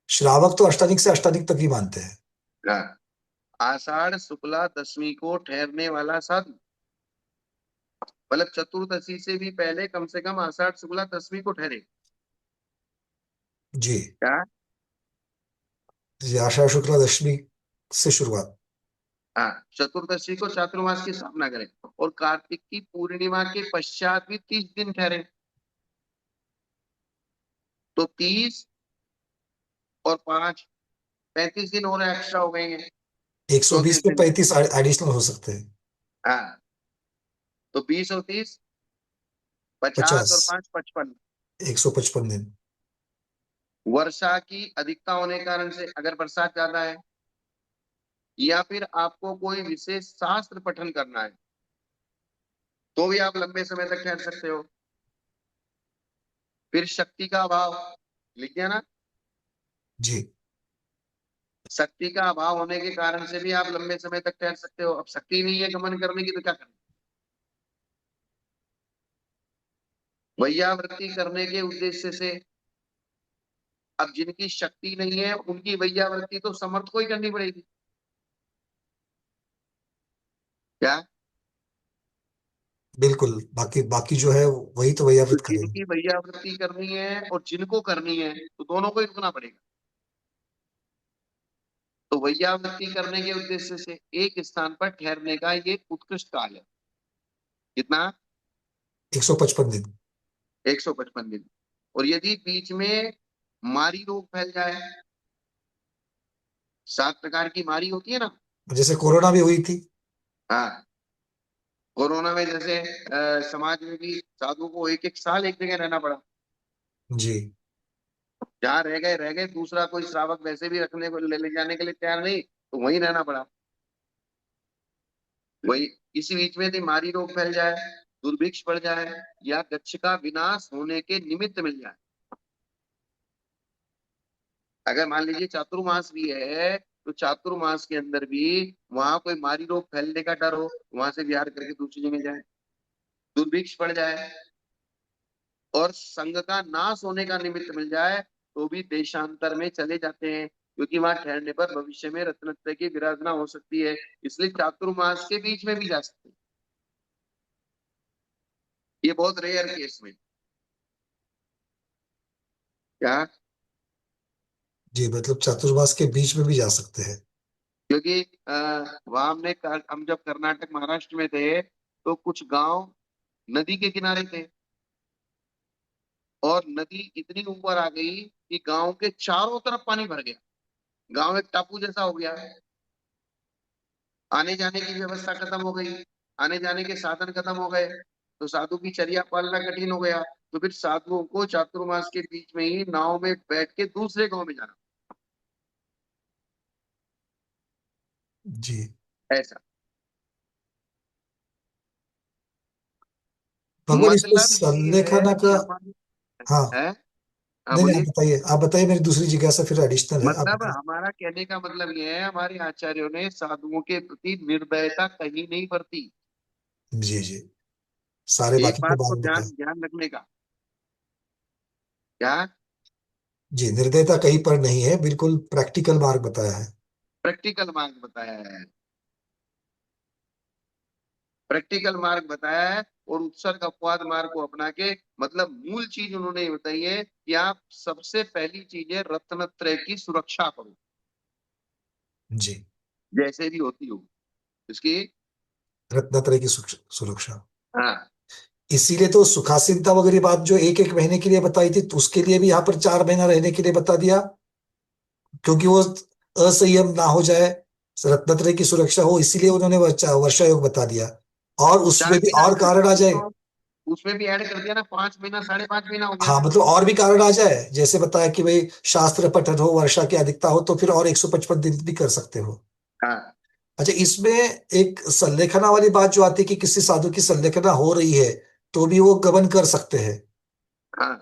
श्रावक तो अष्टानिक से अष्टानिक तक ही मानते हैं। हाँ, आषाढ़ शुक्ला दशमी को ठहरने वाला साधु, मतलब चतुर्दशी से भी पहले कम से कम आषाढ़ शुक्ला दशमी को ठहरे। जी। क्या? जी, आषाढ़ शुक्ला दशमी से शुरुआत। हाँ, चतुर्दशी को चातुर्मास की स्थापना करें और कार्तिक की पूर्णिमा के पश्चात भी 30 दिन ठहरे। तो 30 और 5, 35 दिन और एक्स्ट्रा हो गए हैं। 120 34 पे दिन 35 एडिशनल हो सकते हैं। हाँ, तो 20 और 30, 50 50। और 5, 55। 155 दिन। वर्षा की अधिकता होने के कारण से, अगर बरसात ज्यादा है या फिर आपको कोई विशेष शास्त्र पठन करना है, तो भी आप लंबे समय तक ठहर सकते हो। फिर शक्ति का अभाव, लिख दिया ना। जी। शक्ति का अभाव होने के कारण से भी आप लंबे समय तक ठहर सकते हो। अब शक्ति नहीं है गमन करने की, तो क्या करना? वैयावृत्ति करने के उद्देश्य से, अब जिनकी शक्ति नहीं है उनकी वैयावृत्ति तो समर्थ को ही करनी पड़ेगी। क्या? बिल्कुल, बाकी बाकी जो है वही तो वही तो आवृत करेंगे। जिनकी वैयावृत्ति करनी है और जिनको करनी है, तो दोनों को ही रुकना पड़ेगा। तो वैयावृत्ति करने के उद्देश्य से एक स्थान पर ठहरने का ये उत्कृष्ट काल है। कितना? 155 दिन। 155 दिन। और यदि बीच में मारी रोग फैल जाए, 7 प्रकार की मारी होती है ना। जैसे कोरोना भी हुई थी। हाँ, कोरोना में जैसे समाज में भी साधुओं को एक एक साल एक जगह रहना पड़ा। जी। जहाँ रह गए, दूसरा कोई श्रावक वैसे भी रखने को ले जाने के लिए तैयार नहीं, तो वहीं रहना पड़ा। वही, इसी बीच में यदि मारी रोग फैल जाए, दुर्भिक्ष पड़ जाए, या गच्छ का विनाश होने के निमित्त मिल जाए, अगर मान लीजिए चातुर्मास भी है, तो चातुर्मास के अंदर भी वहां कोई मारी रोग फैलने का डर हो, वहां से विहार करके दूसरी जगह जाए, दुर्भिक्ष पड़ जाए और संघ का नाश होने का निमित्त मिल जाए, तो भी देशांतर में चले जाते हैं, क्योंकि वहां ठहरने पर भविष्य में रत्नत्रय की विराधना हो सकती है। इसलिए चातुर्मास के बीच में भी जा सकते हैं। ये बहुत रेयर केस में। क्या? जी, मतलब चतुर्मास के बीच में भी जा सकते हैं। क्योंकि वहां हम जब कर्नाटक महाराष्ट्र में थे, तो कुछ गांव नदी के किनारे थे, और नदी इतनी ऊपर आ गई कि गांव के चारों तरफ पानी भर गया। गांव एक टापू जैसा हो गया। आने जाने की व्यवस्था खत्म हो गई, आने जाने के साधन खत्म हो गए, तो साधु की चर्या पालना कठिन हो गया। तो फिर साधुओं को चातुर्मास के बीच में ही नाव में बैठ के दूसरे गांव में जाना, जी। ऐसा। भगवान इसमें मतलब ये संलेखना है का। कि हमारी हाँ। है। हाँ, नहीं नहीं, आप बोलिए। बताइए, आप बताइए, मेरी दूसरी जिज्ञासा फिर एडिशनल है, आप मतलब बताइए। हमारा कहने का मतलब ये है, हमारे आचार्यों ने साधुओं के प्रति निर्दयता कहीं नहीं बरती। जी जी। सारे एक बाकी के बात को बारे में ध्यान बताया। ध्यान रखने का। क्या? जी, निर्दयता कहीं पर नहीं है, बिल्कुल प्रैक्टिकल मार्ग बताया है। प्रैक्टिकल मार्ग बताया है। प्रैक्टिकल मार्ग बताया है, और उत्सर्ग अपवाद मार्ग को अपना के, मतलब मूल चीज उन्होंने ये बताई है कि आप सबसे पहली चीज है रत्नत्रय की सुरक्षा करो, जी। जैसे भी होती हो इसकी। रत्नत्रय की सुरक्षा। हाँ, इसीलिए तो सुखासीनता वगैरह बात जो एक एक महीने के लिए बताई थी, तो उसके लिए भी यहाँ पर 4 महीना रहने के लिए बता दिया, क्योंकि वो असंयम ना हो जाए, रत्नत्रय की सुरक्षा हो, इसीलिए उन्होंने वर्षा योग बता दिया। और चार उसमें भी महीना और नहीं कारण था, आ अभी जाए। तो उसमें भी ऐड कर दिया ना, 5 महीना, 5.5 महीना हो गया। हाँ, मतलब और भी कारण आ जाए, जैसे बताया कि भाई शास्त्र पठन हो, वर्षा की अधिकता हो, तो फिर और 155 दिन भी कर सकते हो। हाँ, अच्छा, इसमें एक संलेखना वाली बात जो आती है कि किसी साधु की संलेखना हो रही है, तो भी वो गमन कर सकते हैं। हाँ,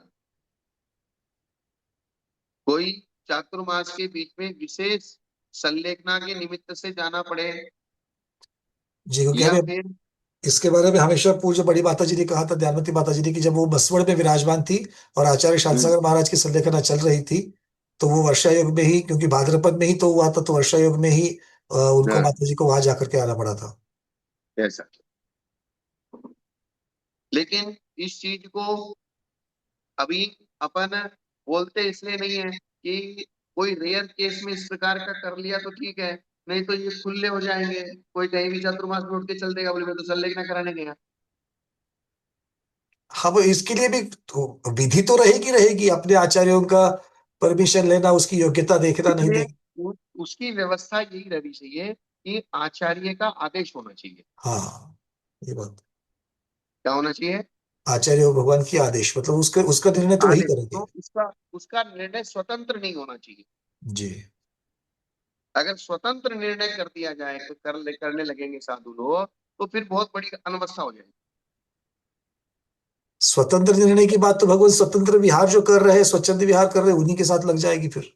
कोई चातुर्मास के बीच में विशेष संलेखना के निमित्त से जाना पड़े, जी, क्योंकि या हमें फिर इसके बारे में हमेशा पूज्य बड़ी माता जी ने कहा था, दयानवती माता जी ने, कि जब वो बसवड़ में विराजमान थी और आचार्य हम्म, शांतिसागर महाराज की संलेखना चल रही थी, तो वो वर्षा योग में ही, क्योंकि भाद्रपद में ही तो हुआ था, तो वर्षा योग में ही उनको, हाँ, माता जी को वहां जाकर के आना पड़ा था। ऐसा। लेकिन इस चीज को अभी अपन बोलते इसलिए नहीं है कि कोई रेयर केस में इस प्रकार का कर लिया तो ठीक है, नहीं तो ये खुले हो जाएंगे। कोई कहीं भी चतुर्मास में उठ के चल देगा, बोले मैं तो संलेखना कराने गया। हाँ, वो इसके लिए भी तो विधि तो रहेगी रहेगी, अपने आचार्यों का परमिशन लेना, उसकी योग्यता देखना, नहीं इसलिए देख। उसकी व्यवस्था यही रहनी चाहिए कि आचार्य का आदेश होना चाहिए। हाँ, ये बात। क्या होना चाहिए? आचार्य और भगवान की आदेश, मतलब उसका उसका निर्णय तो वही आदेश। करेंगे। तो उसका उसका निर्णय स्वतंत्र नहीं होना चाहिए। जी। अगर स्वतंत्र निर्णय कर दिया जाए तो करने लगेंगे साधु लोग, तो फिर बहुत बड़ी अनवस्था हो जाएगी। स्वतंत्र निर्णय की बात तो भगवान स्वतंत्र विहार जो कर रहे हैं, स्वच्छंद विहार कर रहे हैं, उन्हीं के साथ लग जाएगी फिर।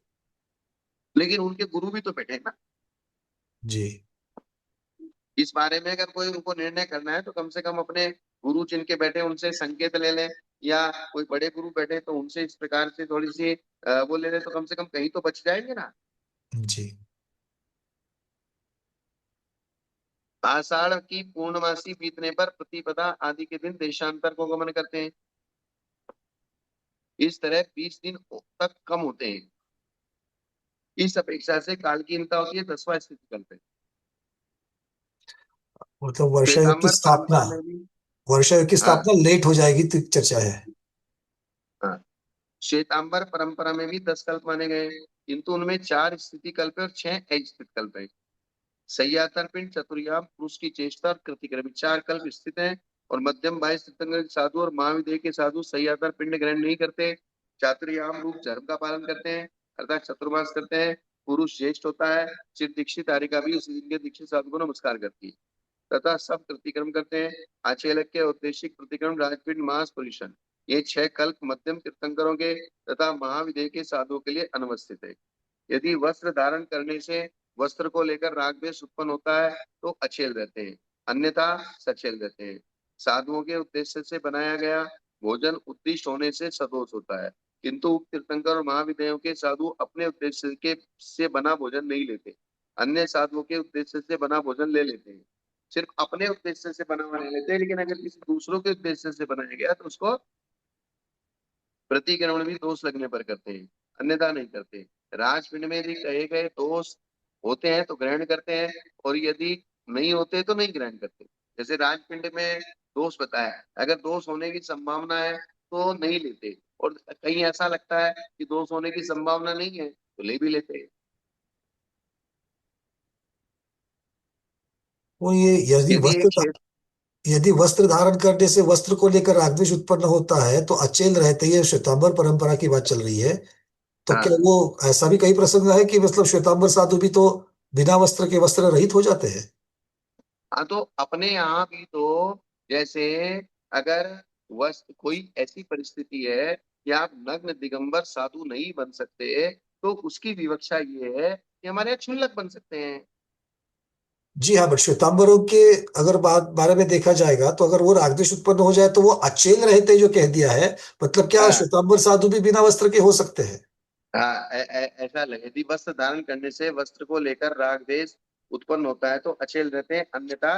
लेकिन उनके गुरु भी तो बैठे हैं ना। जी। इस बारे में अगर कोई उनको निर्णय करना है तो कम से कम अपने गुरु जिनके बैठे उनसे संकेत ले लें, या कोई बड़े गुरु बैठे तो उनसे इस प्रकार से थोड़ी सी वो ले लें, तो कम से कम कहीं तो बच जाएंगे ना। जी। आषाढ़ की पूर्णमासी बीतने पर प्रतिपदा आदि के दिन देशांतर को गमन करते हैं। इस तरह 20 दिन तक कम होते हैं। इस अपेक्षा से कालकीनता होती है 10वां स्थिति कल्प है। मतलब वर्षा योग की श्वेतांबर स्थापना, परंपरा में भी। वर्षा योग की हाँ, स्थापना लेट हो जाएगी तो चर्चा है। हाँ। श्वेतांबर परंपरा में भी 10 कल्प माने गए, किंतु उनमें 4 स्थिति कल्प है और 6 अस्थिति कल्प है। सह्यातर पिंड, चतुर्याम, पुरुष की चेष्टा और कृतिक्रम 4 कल्प स्थित हैं। और मध्यम बाह्य तीर्थंकर साधु और महाविदेह के साधु सह्यातर पिंड ग्रहण नहीं करते, चातुर्याम रूप धर्म का पालन करते हैं, अर्थात चतुर्मास करते हैं। पुरुष ज्येष्ठ होता है, चिर दीक्षित तारिका भी उसी दिन के दीक्षित साधु को नमस्कार करती है, तथा सब प्रतिक्रम करते हैं। आचेलक के औद्देशिक प्रतिक्रम, राजपीठ, मास, पुरुषन, ये 6 कल्प मध्यम तीर्थंकरों के तथा महाविदेह के साधुओं के लिए अनवस्थित है। यदि वस्त्र धारण करने से वस्त्र को लेकर राग द्वेष उत्पन्न होता है तो अचेल रहते हैं, अन्यथा सचेल रहते हैं। साधुओं के उद्देश्य से बनाया गया भोजन उद्दिष्ट होने से सदोष होता है, किंतु उक्त तीर्थंकर और महाविद्याओं के साधु अपने उद्देश्य के से बना भोजन नहीं लेते, अन्य साधुओं के उद्देश्य से बना भोजन ले लेते हैं। सिर्फ अपने उद्देश्य से बना हुआ नहीं लेते, लेकिन अगर किसी दूसरों के उद्देश्य से बनाया गया तो उसको प्रतिक्रमण भी दोष लगने पर करते हैं, अन्यथा नहीं करते। राजपिंड में यदि कहे गए दोष होते हैं तो ग्रहण करते हैं, और यदि नहीं होते तो नहीं ग्रहण करते। जैसे राजपिंड में दोष बताया, अगर दोष होने की संभावना है तो नहीं लेते, और कहीं ऐसा लगता है कि दोष होने की संभावना नहीं है तो ले भी लेते हैं। वो ये, यदि एक क्षेत्र। यदि वस्त्र धारण करने से वस्त्र को लेकर राग द्वेष उत्पन्न होता है तो अचेल रहते ही, श्वेतांबर परंपरा की बात चल रही है, तो क्या हाँ, वो ऐसा भी कई प्रसंग है कि मतलब श्वेतांबर साधु भी तो बिना वस्त्र के वस्त्र रहित हो जाते हैं? हाँ, तो अपने यहाँ भी तो जैसे अगर वस्त्र कोई ऐसी परिस्थिति है कि आप नग्न दिगंबर साधु नहीं बन सकते, तो उसकी विवक्षा ये है कि हमारे यहाँ क्षुल्लक बन सकते हैं। जी हाँ, बट श्वेतांबरों के अगर बात बारे में देखा जाएगा, तो अगर वो राग द्वेष उत्पन्न हो जाए तो वो अचेल रहते जो कह दिया है, मतलब क्या हाँ, श्वेतांबर साधु भी बिना वस्त्र के हो सकते हैं? हाँ, ऐसा लगे यदि वस्त्र धारण करने से वस्त्र को लेकर राग द्वेष उत्पन्न होता है तो अचेल रहते हैं, अन्यथा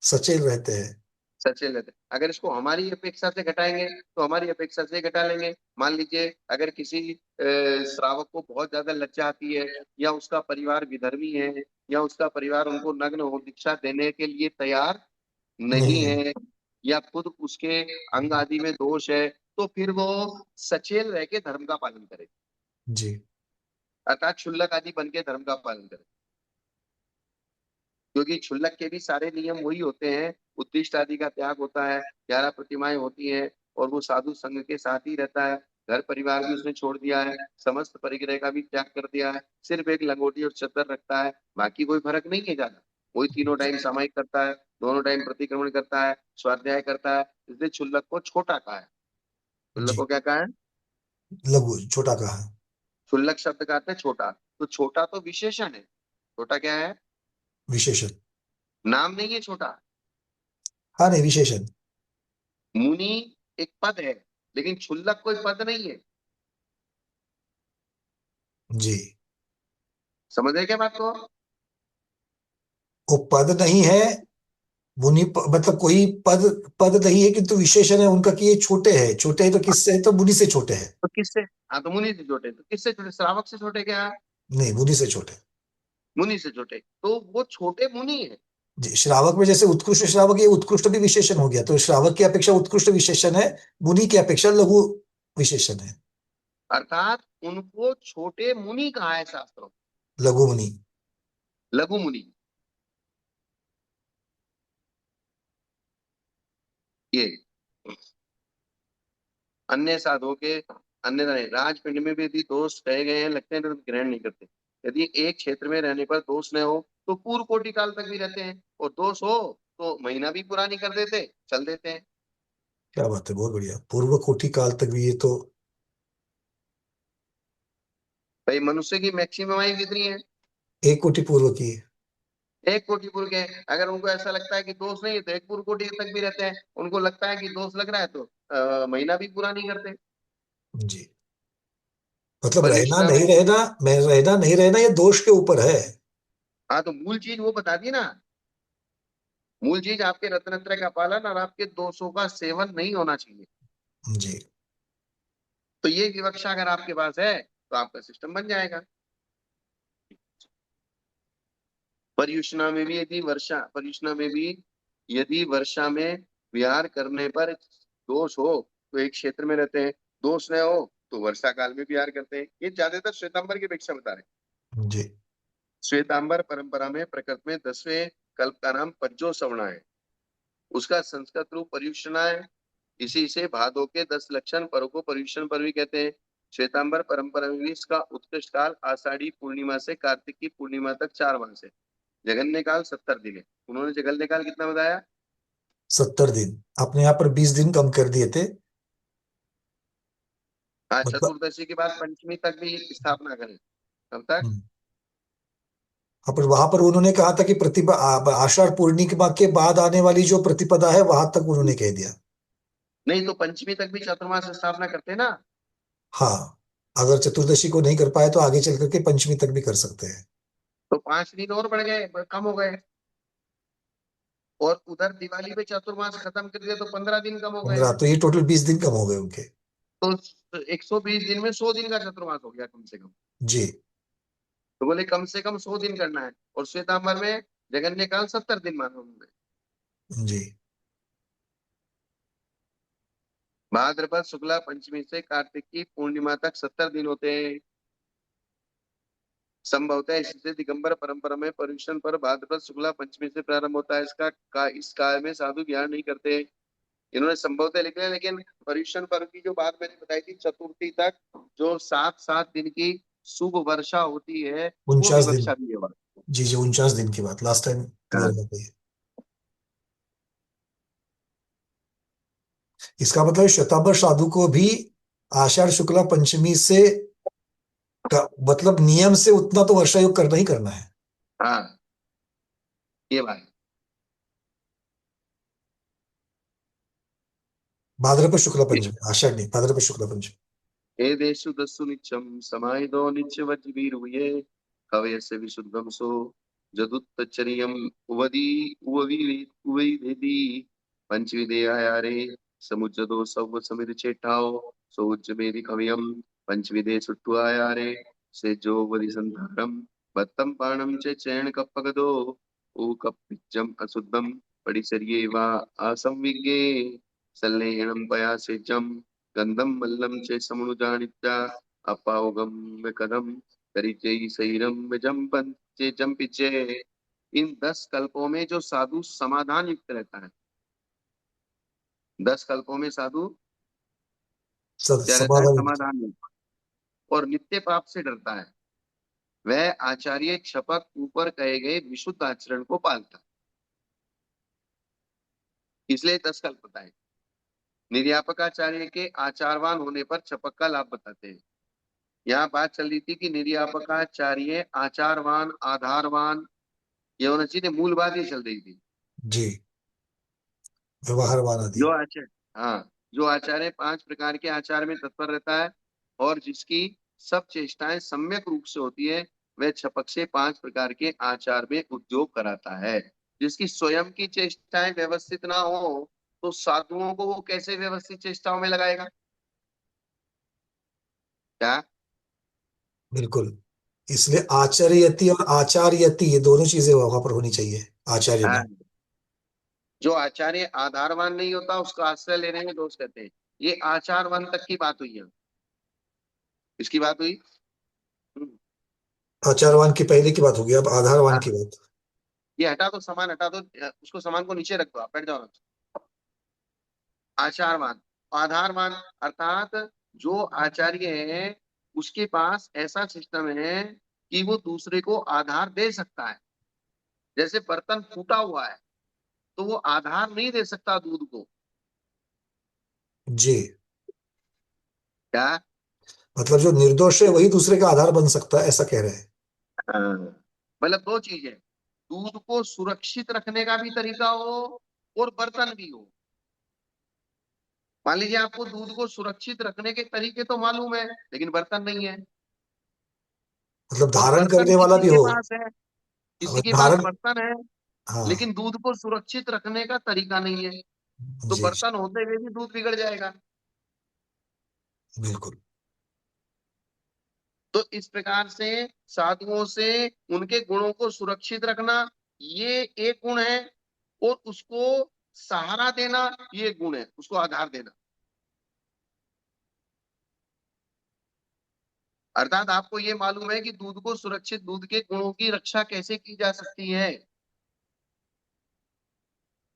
सचेल रहते हैं। सचेल रहते हैं। अगर इसको हमारी अपेक्षा से घटाएंगे तो हमारी अपेक्षा से घटा लेंगे। मान लीजिए अगर किसी श्रावक को बहुत ज्यादा लज्जा आती है, या उसका परिवार विधर्मी है, या उसका परिवार उनको नग्न हो दीक्षा देने के लिए तैयार नहीं नहीं है। है, या खुद उसके अंग आदि में दोष है, तो फिर वो सचेल रह के धर्म का पालन करे, जी। अर्थात क्षुल्लक आदि बन के धर्म का पालन करे। क्योंकि क्षुल्लक के भी सारे नियम वही होते हैं, उद्दिष्ट आदि का त्याग होता है, 11 प्रतिमाएं होती हैं, और वो साधु संघ के साथ ही रहता है। घर परिवार भी उसने छोड़ दिया है, समस्त परिग्रह का भी त्याग कर दिया है, सिर्फ एक लंगोटी और चद्दर रखता है, बाकी कोई फर्क नहीं है ज्यादा। वही तीनों टाइम सामायिक करता है, दोनों टाइम प्रतिक्रमण करता है, स्वाध्याय करता है, इसलिए क्षुल्लक को छोटा कहा है। क्षुल्लक जी। को क्या कहा है? लघु, छोटा कहा है। क्षुल्लक शब्द का अर्थ है छोटा, तो छोटा तो विशेषण है। छोटा क्या है? विशेषण। नाम नहीं है छोटा। हाँ नहीं, विशेषण। मुनि एक पद है, लेकिन क्षुल्लक कोई पद नहीं है। जी। समझ रहे क्या बात को? वो पद नहीं है। मतलब कोई पद, पद नहीं है किंतु विशेषण है उनका कि ये छोटे हैं। छोटे हैं तो किससे है? तो मुनि से छोटे हैं। तो किससे? हाँ, तो मुनि से छोटे, तो किससे छोटे? श्रावक से छोटे क्या? नहीं, मुनि से छोटे। मुनि से छोटे, तो वो छोटे मुनि है। जी, श्रावक में जैसे उत्कृष्ट श्रावक, ये उत्कृष्ट भी विशेषण हो गया, तो श्रावक की अपेक्षा उत्कृष्ट विशेषण है। मुनि की अपेक्षा लघु विशेषण है। अर्थात उनको छोटे मुनि कहा है शास्त्रों में, लघु मुनि। लघु मुनि। ये अन्य साधुओं के, अन्य नहीं, राजपिंड में भी यदि दोष कहे गए हैं लगते हैं तो ग्रहण नहीं करते। यदि एक क्षेत्र में रहने पर दोष न हो तो पूर्व कोटि काल तक भी रहते हैं, और दोष हो तो महीना भी पूरा नहीं कर देते, चल देते हैं। क्या बात है, बहुत बढ़िया। पूर्व कोटि काल तक भी, ये तो। भाई मनुष्य की मैक्सिमम आयु कितनी है? 1 कोटि पूर्व की है। एक कोटि पूर्व के। अगर उनको ऐसा लगता है कि दोष नहीं है तो एक पूर्व कोटि तक भी रहते हैं। उनको लगता है कि दोष लग रहा है तो महीना भी पूरा नहीं करते। जी। मतलब रहना परिश्रम। नहीं रहना, मैं रहना नहीं रहना, ये दोष के ऊपर है। हाँ, तो मूल चीज वो बता दी ना। मूल चीज आपके रत्नत्रय का पालन और आपके दोषों का सेवन नहीं होना चाहिए। जी। तो ये विवक्षा अगर आपके पास है तो आपका सिस्टम बन जाएगा। पर्युषणा में भी यदि वर्षा, पर्युषणा में भी यदि वर्षा में विहार करने पर दोष हो तो एक क्षेत्र में रहते हैं, दोष न हो तो वर्षा काल में विहार करते हैं। ये ज्यादातर श्वेतांबर की अपेक्षा बता रहे हैं। जी। श्वेतांबर परंपरा में प्रकृत में 10वें कल्प का नाम पज्जो सवना है। उसका संस्कृत रूप पर्युषणा है। इसी से भादो के 10 लक्षण पर्व को पर्युषण पर्व भी कहते हैं। श्वेतांबर परंपरा में भी इसका उत्कृष्ट काल आषाढ़ी पूर्णिमा से कार्तिक की पूर्णिमा तक 4 मास है। जगन्य काल 70 दिन है। उन्होंने जगन्य काल कितना बताया? 70 दिन। आपने यहाँ पर 20 दिन कम कर दिए थे। हाँ, मतलब। चतुर्दशी के बाद पंचमी तक भी स्थापना करें। कब तक? हम्म। हाँ, पर वहां पर उन्होंने कहा था कि आषाढ़ पूर्णिमा के बाद आने वाली जो प्रतिपदा है वहां तक उन्होंने कह दिया। नहीं, तो पंचमी तक भी चतुर्मास स्थापना करते हैं ना। हाँ। अगर चतुर्दशी को नहीं कर पाए तो आगे चल करके पंचमी तक भी कर सकते हैं। तो 5 दिन और बढ़ गए, कम हो गए। और उधर दिवाली पे चतुर्मास खत्म कर दिया तो 15 दिन कम हो गए। 15, तो ये टोटल 20 दिन कम हो गए उनके। तो 120 दिन में 100 दिन का चतुर्मास हो गया कम से कम। जी। तो बोले कम से कम 100 दिन करना है। और श्वेतांबर में जगन्य काल 70 दिन माना उन्होंने। जी। भाद्रपद शुक्ला पंचमी से कार्तिक की पूर्णिमा तक 70 दिन होते हैं। संभवतः इससे दिगंबर परंपरा में पर्युषण पर भाद्रपद शुक्ला पंचमी से प्रारंभ होता है। इस काल में साधु विहार नहीं करते। इन्होंने संभवतः लिखा है, लेकिन पर्युषण पर्व की जो बात मैंने बताई थी चतुर्थी तक, जो 7 7 दिन की शुभ वर्षा होती है, वो 49 दिन। विवक्षा भी है वहाँ। जी जी, 49 दिन की बात लास्ट टाइम क्लियर हाँ। हो गई। इसका मतलब श्वेतांबर साधु को भी आषाढ़ शुक्ला पंचमी से मतलब नियम से उतना तो वर्षा योग करना ही करना है। हाँ, ये बात है। भाद्रपद शुक्ला पंचमी, आषाढ़ नहीं, भाद्रपद शुक्ला पंचमी। एदेषु दस्सु नित्यं समाहितो नित्यवज्जीवीरुये कवयस्य विशुद्धं सो जदुत्तचर्यम् उवदी उवैवेदी पंचविदेयारे समुज्जदो सव्व समिर चेठाओ सोज्ज मेरी कवियम पंचविदे सुट्टुआयारे से जो वदि संधारम बत्तम पाणम च चैन कप्पगदो ऊ कप्पिज्जम अशुद्धम पडिचर्ये वा असंविज्ञे सल्लेहणम पया सेजम गंधम मल्लम चे समनुजानित्या अपावगम कदम करिचई सैरम जंपंचे जंपिचे। इन 10 कल्पों में जो साधु समाधान युक्त रहता है, 10 कल्पों में साधु क्या रहता है? समाधान युक्त। समाधान युक्त। और नित्य पाप से डरता है, वह आचार्य क्षपक ऊपर कहे गए विशुद्ध आचरण को पालता है। इसलिए 10 कल्प बताए। निर्यापकाचार्य के आचारवान होने पर क्षपक का लाभ बताते हैं। यहाँ बात चल रही थी कि निर्यापकाचार्य आचारवान आधारवान, ये होना चाहिए, मूल बात ये चल रही थी। जी। व्यवहारवान आदि। जो आचार्य, हाँ, जो आचार्य 5 प्रकार के आचार में तत्पर रहता है और जिसकी सब चेष्टाएं सम्यक रूप से होती है, वह छपक से 5 प्रकार के आचार में उद्योग कराता है। जिसकी स्वयं की चेष्टाएं व्यवस्थित ना हो, तो साधुओं को वो कैसे व्यवस्थित चेष्टाओं में लगाएगा? क्या? बिल्कुल। इसलिए आचार्यति और आचार्यति ये दोनों चीजें वहां पर होनी चाहिए आचार्य में। हाँ, जो आचार्य आधारवान नहीं होता उसका आश्रय लेने में दोष कहते हैं। ये आचारवान तक की बात हुई है। इसकी बात हुई। हम्म, आचारवान की पहले की बात होगी, अब आधारवान की हाँ, बात। ये हटा दो, सामान हटा दो, उसको सामान को नीचे रख दो, आप बैठ जाओ आराम से। आचारवान, आधारवान, अर्थात जो आचार्य है उसके पास ऐसा सिस्टम है कि वो दूसरे को आधार दे सकता है। जैसे बर्तन फूटा हुआ है तो वो आधार नहीं दे सकता दूध को। जी। क्या? मतलब जो निर्दोष है वही दूसरे का आधार बन सकता है, ऐसा कह रहे हैं। हाँ। मतलब दो चीजें, दूध को सुरक्षित रखने का भी तरीका हो और बर्तन भी हो। मान लीजिए आपको दूध को सुरक्षित रखने के तरीके तो मालूम है लेकिन बर्तन नहीं है। मतलब और धारण बर्तन करने वाला किसी भी के हो। पास है, किसी अगर के पास धारण। बर्तन है हाँ। लेकिन दूध को सुरक्षित रखने का तरीका नहीं है, तो जी जी। बर्तन होते हुए भी दूध बिगड़ जाएगा। बिल्कुल। तो इस प्रकार से साधुओं से उनके गुणों को सुरक्षित रखना, ये एक गुण है। और उसको सहारा देना, ये गुण है, उसको आधार देना। अर्थात आपको ये मालूम है कि दूध को सुरक्षित, दूध के गुणों की रक्षा कैसे की जा सकती है।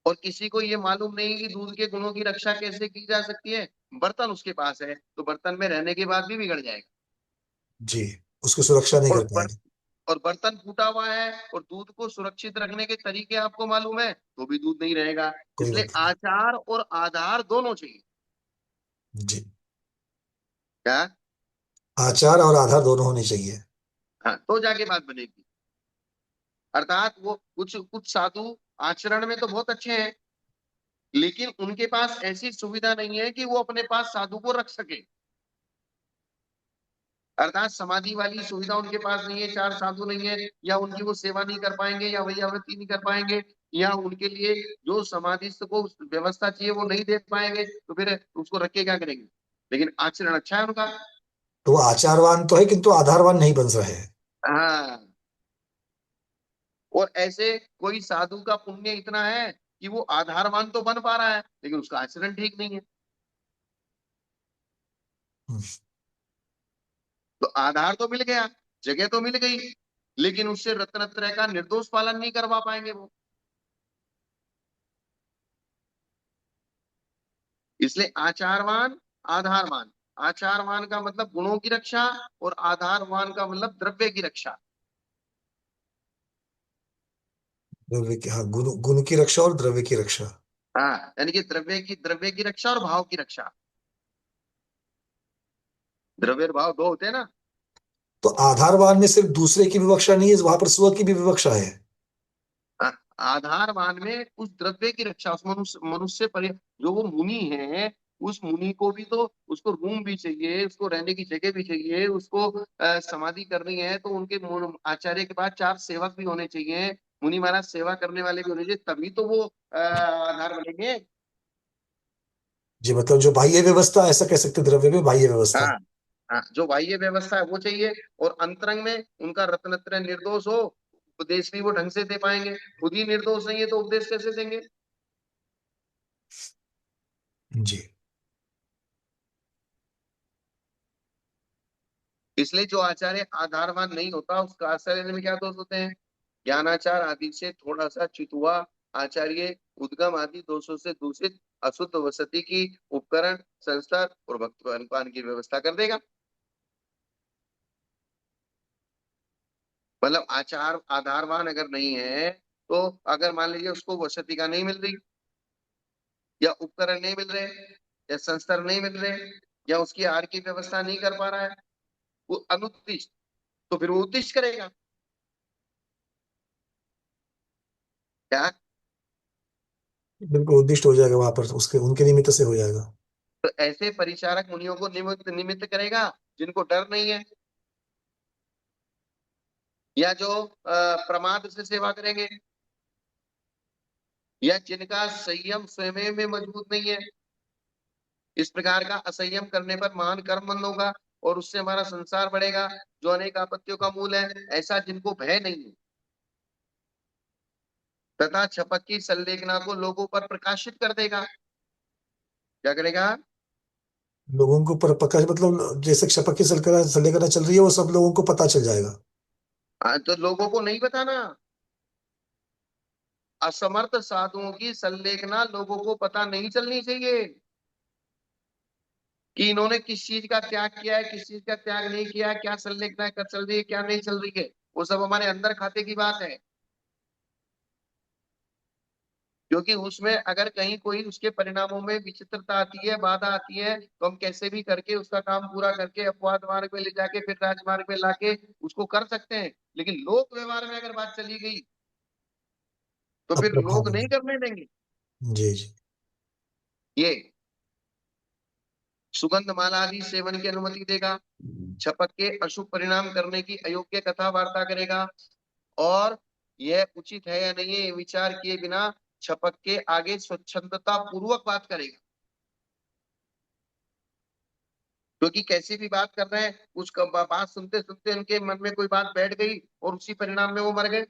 और किसी को ये मालूम नहीं कि दूध के गुणों की रक्षा कैसे की जा सकती है। बर्तन उसके पास है तो बर्तन में रहने के बाद भी बिगड़ जाएगा। जी। उसकी सुरक्षा नहीं और कर पाएंगे। और बर्तन फूटा हुआ है और दूध को सुरक्षित रखने के तरीके आपको मालूम है तो भी दूध नहीं रहेगा। कोई इसलिए बात नहीं। आचार और आधार दोनों चाहिए। जी। क्या? आचार और आधार दोनों होने चाहिए। हाँ, तो जाके बात बनेगी। अर्थात वो कुछ कुछ साधु आचरण में तो बहुत अच्छे हैं लेकिन उनके पास ऐसी सुविधा नहीं है कि वो अपने पास साधु को रख सके। अर्थात समाधि वाली सुविधा उनके पास नहीं है, 4 साधु नहीं है, या उनकी वो सेवा नहीं कर पाएंगे, या वैयावृत्ति नहीं कर पाएंगे, या उनके लिए जो समाधिस्थ को व्यवस्था चाहिए वो नहीं दे पाएंगे, तो फिर उसको रख के क्या करेंगे? लेकिन आचरण अच्छा है उनका। तो वो आचारवान तो है किंतु आधारवान नहीं बन रहे हैं। हाँ। और ऐसे कोई साधु का पुण्य इतना है कि वो आधारवान तो बन पा रहा है लेकिन उसका आचरण ठीक नहीं है। हम्म। तो आधार तो मिल गया, जगह तो मिल गई, लेकिन उससे रत्नत्रय का निर्दोष पालन नहीं करवा पाएंगे वो। इसलिए आचारवान आधारवान, आचारवान का मतलब गुणों की रक्षा और आधारवान का मतलब द्रव्य की रक्षा। द्रव्य की, हाँ, गुण गुण की रक्षा और द्रव्य की रक्षा। हाँ, यानी कि द्रव्य की रक्षा और भाव की रक्षा। द्रव्य और भाव दो होते हैं ना। तो आधारवान में सिर्फ दूसरे की विवक्षा नहीं है, वहां पर स्व की भी विवक्षा है। हाँ, आधारवान में उस द्रव्य की रक्षा, उस मनुष्य मनुष्य पर जो वो मुनि है, उस मुनि को भी तो, उसको रूम भी चाहिए, उसको रहने की जगह भी चाहिए, उसको समाधि करनी है तो उनके आचार्य के बाद 4 सेवक भी होने चाहिए, मुनि महाराज सेवा करने वाले भी होने चाहिए, तभी तो वो आधार बनेंगे। जी। मतलब जो बाह्य व्यवस्था, ऐसा कह सकते हैं, द्रव्य में बाह्य व्यवस्था। हाँ। हाँ, जो बाह्य व्यवस्था है वो चाहिए। और अंतरंग में उनका रत्नत्रय निर्दोष हो, उपदेश भी वो ढंग से दे पाएंगे। खुद ही निर्दोष नहीं है तो उपदेश कैसे देंगे? जी। इसलिए जो आचार्य आधारवान नहीं होता उसका आश्रय लेने में क्या दोष होते हैं? ज्ञानाचार आदि से थोड़ा सा च्युत हुआ आचार्य उद्गम आदि दोषों से दूषित अशुद्ध वसति की उपकरण, संस्कार और भक्त पान की व्यवस्था कर देगा। मतलब आचार आधारवान अगर नहीं है, तो अगर मान लीजिए उसको वसति का नहीं मिल रही, या उपकरण नहीं मिल रहे, या संस्कार नहीं मिल रहे, या उसकी आहार की व्यवस्था नहीं कर पा रहा है, वो अनुत्तिष्ठ, तो फिर वो उत्तिष्ठ करेगा। क्या? बिल्कुल उद्दिष्ट हो जाएगा वहां पर, उसके उनके निमित्त से हो जाएगा। तो ऐसे परिचारक मुनियों को निमित्त निमित्त करेगा जिनको डर नहीं है, या जो प्रमाद से सेवा करेंगे, या जिनका संयम स्वयं में मजबूत नहीं है। इस प्रकार का असंयम करने पर महान कर्म बंद होगा और उससे हमारा संसार बढ़ेगा, जो अनेक आपत्तियों का मूल है। ऐसा जिनको भय नहीं है, तथा छपक की संलेखना को लोगों पर प्रकाशित कर देगा। क्या करेगा? लोगों को पर प्रकाश मतलब जैसे शपथ की सलेखना चल रही है वो सब लोगों को पता चल जाएगा। तो लोगों को नहीं बताना। असमर्थ साधुओं की संलेखना लोगों को पता नहीं चलनी चाहिए कि इन्होंने किस चीज का त्याग किया है, किस चीज का त्याग नहीं किया है, क्या संलेखना कर चल रही है, क्या नहीं चल रही है। वो सब हमारे अंदर खाते की बात है। क्योंकि उसमें अगर कहीं कोई उसके परिणामों में विचित्रता आती है, बाधा आती है, तो हम कैसे भी करके उसका काम पूरा करके अपवाद मार्ग में ले जाके फिर राजमार्ग में लाके उसको कर सकते हैं। लेकिन लोक व्यवहार में अगर बात चली गई तो अब फिर प्रभाव लोग नहीं नहीं। करने देंगे। जी जी। ये सुगंध माला आदि सेवन की अनुमति देगा, छपक के अशुभ परिणाम करने की अयोग्य कथा वार्ता करेगा, और यह उचित है या नहीं है ये विचार किए बिना छपक के आगे स्वच्छंदता पूर्वक बात करेगा। क्योंकि कैसी भी बात कर रहे हैं, उस बात सुनते सुनते उनके मन में कोई बात बैठ गई और उसी परिणाम में वो मर गए।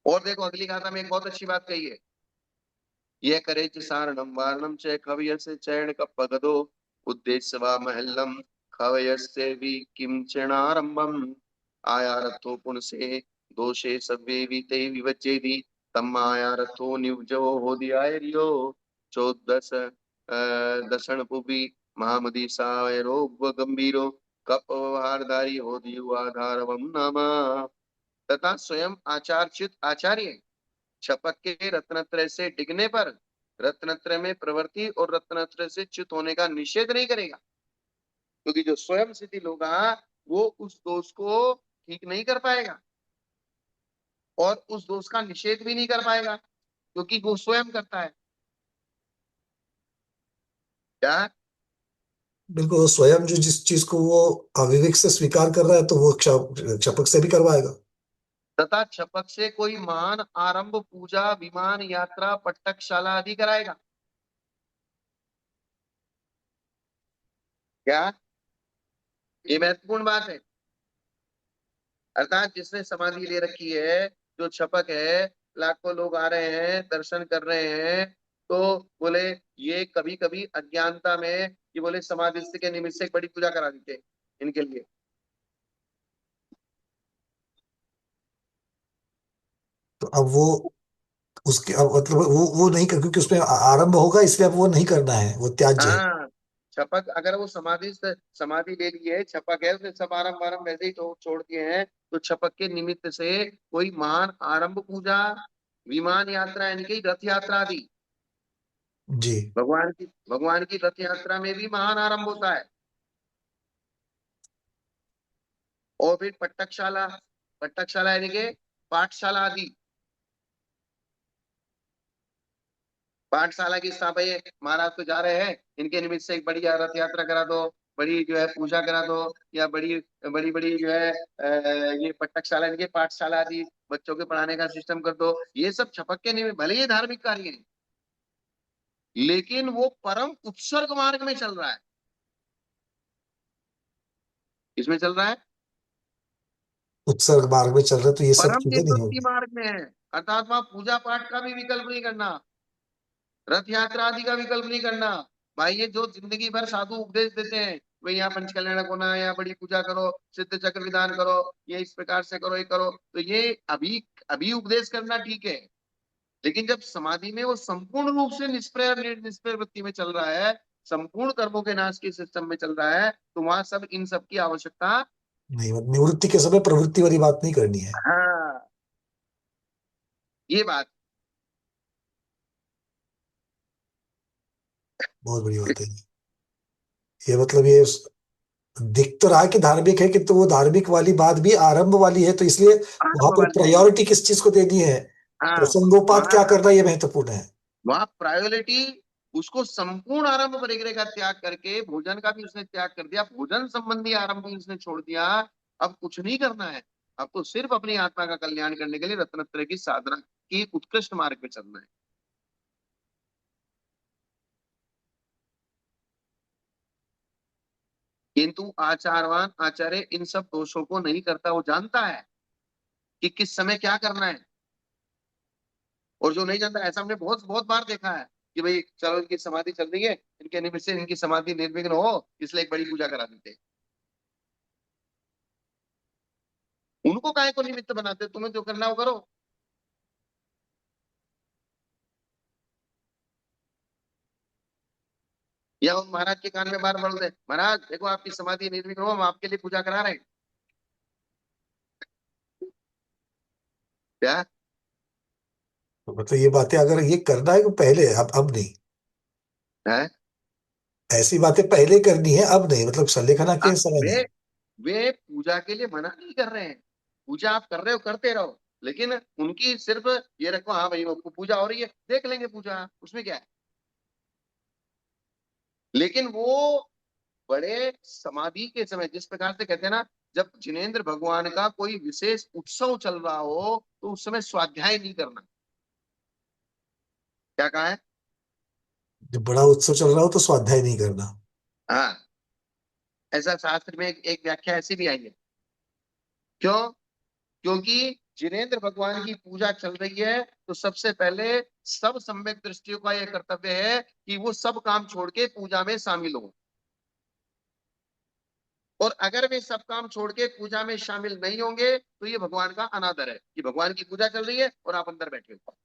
और देखो अगली गाथा में एक बहुत अच्छी बात कही है, यह करे सारणम वारणम च कवयस्य चैन कपगदो उद्देश्य वा महल्लम खवयस्य वि किंचनारंभम आया रथो पुनसे दोषे सव्ये विते विवज्जेति तम आया रथो निवजो होदियाय रियो चौदस दशण पुबी महामदी सायरोग गंभीरो कप व्यवहारधारी होदियु आधारवम नामा। तथा स्वयं आचार्यच्युत आचार्य छपक के रत्नत्रय से डिगने पर रत्नत्रय में प्रवृत्ति और रत्नत्रय से च्युत होने का निषेध नहीं करेगा। क्योंकि जो स्वयं सिद्धि होगा वो उस दोष को ठीक नहीं कर पाएगा और उस दोष का निषेध भी नहीं कर पाएगा, क्योंकि वो स्वयं करता है। क्या? बिल्कुल वो स्वयं जो जिस चीज को वो अविवेक से स्वीकार कर रहा है तो वो क्षपक से भी करवाएगा। तथा छपक से कोई महान आरंभ पूजा विमान यात्रा पट्टकशाला आदि कराएगा। क्या? ये महत्वपूर्ण बात है। अर्थात जिसने समाधि ले रखी है, जो छपक है, लाखों लोग आ रहे हैं दर्शन कर रहे हैं, तो बोले ये कभी कभी अज्ञानता में कि बोले समाधि के निमित्त से एक बड़ी पूजा करा देते हैं इनके लिए। तो अब वो उसके अब मतलब वो नहीं कर, क्योंकि उसमें आरंभ होगा इसलिए अब वो नहीं करना है, वो त्याज्य है। हाँ, छपक अगर वो समाधि से समाधि ले ली है, छपक है, उसने सब आरंभ आरंभ वैसे ही छोड़ दिए हैं, तो छपक के निमित्त से कोई महान आरंभ पूजा विमान यात्रा यानी कि रथ यात्रा आदि, जी। भगवान की रथ यात्रा में भी महान आरंभ होता है। और फिर पट्टकशाला, पट्टकशाला यानी कि पाठशाला आदि, पाठशाला की स्थापना महाराज तो जा रहे हैं, इनके निमित्त से एक बड़ी रथ यात्रा करा दो, बड़ी जो है पूजा करा दो, या बड़ी बड़ी बड़ी जो है ये पट्टकशाला इनके पाठशाला आदि बच्चों के पढ़ाने का सिस्टम कर दो। ये सब छपक के निमित्त भले ही धार्मिक कार्य है, लेकिन वो परम उत्सर्ग मार्ग में चल रहा है। किसमें चल रहा है? उत्सर्ग मार्ग में चल रहे तो ये सब परम चीजें नहीं निवृत्ति होगी। मार्ग में है। अर्थात वहां पूजा पाठ का भी विकल्प नहीं करना, रथ यात्रा आदि का विकल्प नहीं करना। भाई ये जो जिंदगी भर साधु उपदेश देते हैं, भाई यहाँ पंचकल्याणक होना, यहाँ बड़ी पूजा करो, सिद्ध चक्र विधान करो, ये इस प्रकार से करो, ये करो, तो ये अभी अभी उपदेश करना ठीक है। लेकिन जब समाधि में वो संपूर्ण रूप से निष्प्रय निष्प्रय वृत्ति में चल रहा है, संपूर्ण कर्मों के नाश के सिस्टम में चल रहा है, तो वहां सब इन सब की आवश्यकता। नहीं निवृत्ति के समय प्रवृत्ति वाली बात नहीं करनी है। हाँ, ये बात। बहुत बड़ी बात है। ये मतलब ये दिख तो रहा है कि धार्मिक है, किंतु वो धार्मिक वाली बात भी आरंभ वाली है, तो इसलिए वहां आरंभ पर वाली है। प्रायोरिटी किस चीज को देनी है, हाँ, प्रसंगोपात क्या वहां करना, ये महत्वपूर्ण है। वहां प्रायोरिटी, उसको संपूर्ण आरंभ परिग्रह का त्याग करके भोजन का भी उसने त्याग कर दिया, भोजन संबंधी आरंभ भी उसने छोड़ दिया। अब कुछ नहीं करना है, अब तो सिर्फ अपनी आत्मा का कल्याण करने के लिए रत्नत्रय की साधना की उत्कृष्ट मार्ग पे चलना है। किंतु आचारवान आचार्य इन सब दोषों को नहीं करता, वो जानता है कि किस समय क्या करना है। और जो नहीं जानता, ऐसा हमने बहुत बहुत बार देखा है कि भाई चलो इनकी समाधि चल रही है, इनके निमित्त से इनकी समाधि निर्विघ्न हो, इसलिए एक बड़ी पूजा करा देते हैं। उनको काहे को निमित्त बनाते, तुम्हें जो करना हो करो। या उन महाराज के कान में बार बोल दे, महाराज देखो आपकी समाधि निर्विघ्न हो, हम आपके लिए पूजा करा रहे हैं। क्या तो मतलब ये बातें अगर ये करना है तो पहले, अब नहीं। है? ऐसी बातें पहले करनी है, अब नहीं, मतलब सलेखना के समय वे नहीं। वे पूजा के लिए मना नहीं कर रहे हैं। पूजा आप कर रहे हो, करते रहो, लेकिन उनकी सिर्फ ये रखो, हाँ भाई वो पूजा हो रही है, देख लेंगे पूजा, उसमें क्या है। लेकिन वो बड़े समाधि के समय, जिस प्रकार से कहते हैं ना, जब जिनेंद्र भगवान का कोई विशेष उत्सव चल रहा हो तो उस समय स्वाध्याय नहीं करना। क्या कहा है? जब बड़ा उत्सव चल रहा हो तो स्वाध्याय नहीं करना। हाँ, ऐसा शास्त्र में एक व्याख्या ऐसी भी आई है। क्यों? क्योंकि जिनेंद्र भगवान की पूजा चल रही है तो सबसे पहले सब सम्यक दृष्टियों का यह कर्तव्य है कि वो सब काम छोड़ के पूजा में शामिल हो। और अगर वे सब काम छोड़ के पूजा में शामिल नहीं होंगे तो ये भगवान का अनादर है कि भगवान की पूजा चल रही है और आप अंदर बैठे हो।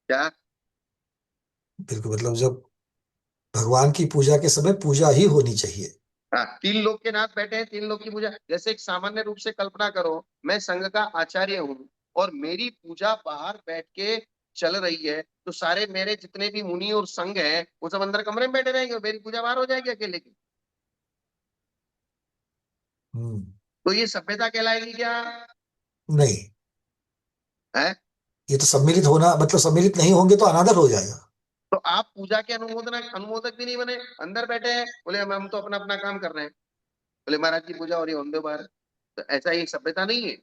क्या? बिल्कुल, मतलब जब भगवान की पूजा के समय पूजा ही होनी चाहिए। हाँ, तीन लोग के नाथ बैठे हैं, तीन लोग की पूजा, जैसे एक सामान्य रूप से कल्पना करो, मैं संघ का आचार्य हूँ और मेरी पूजा बाहर बैठ के चल रही है, तो सारे मेरे जितने भी मुनि और संघ हैं वो सब अंदर कमरे में बैठे रहेंगे और मेरी पूजा बाहर हो जाएगी अकेले की। हम्म। तो ये सभ्यता कहलाएगी क्या? नहीं, है? ये तो सम्मिलित होना, मतलब सम्मिलित नहीं होंगे तो अनादर हो जाएगा। तो आप पूजा के अनुमोदक भी नहीं बने, अंदर बैठे हैं, बोले हम तो अपना अपना काम कर रहे हैं, बोले महाराज की पूजा हो रही है, होने दो बाहर। तो ऐसा ही सभ्यता नहीं है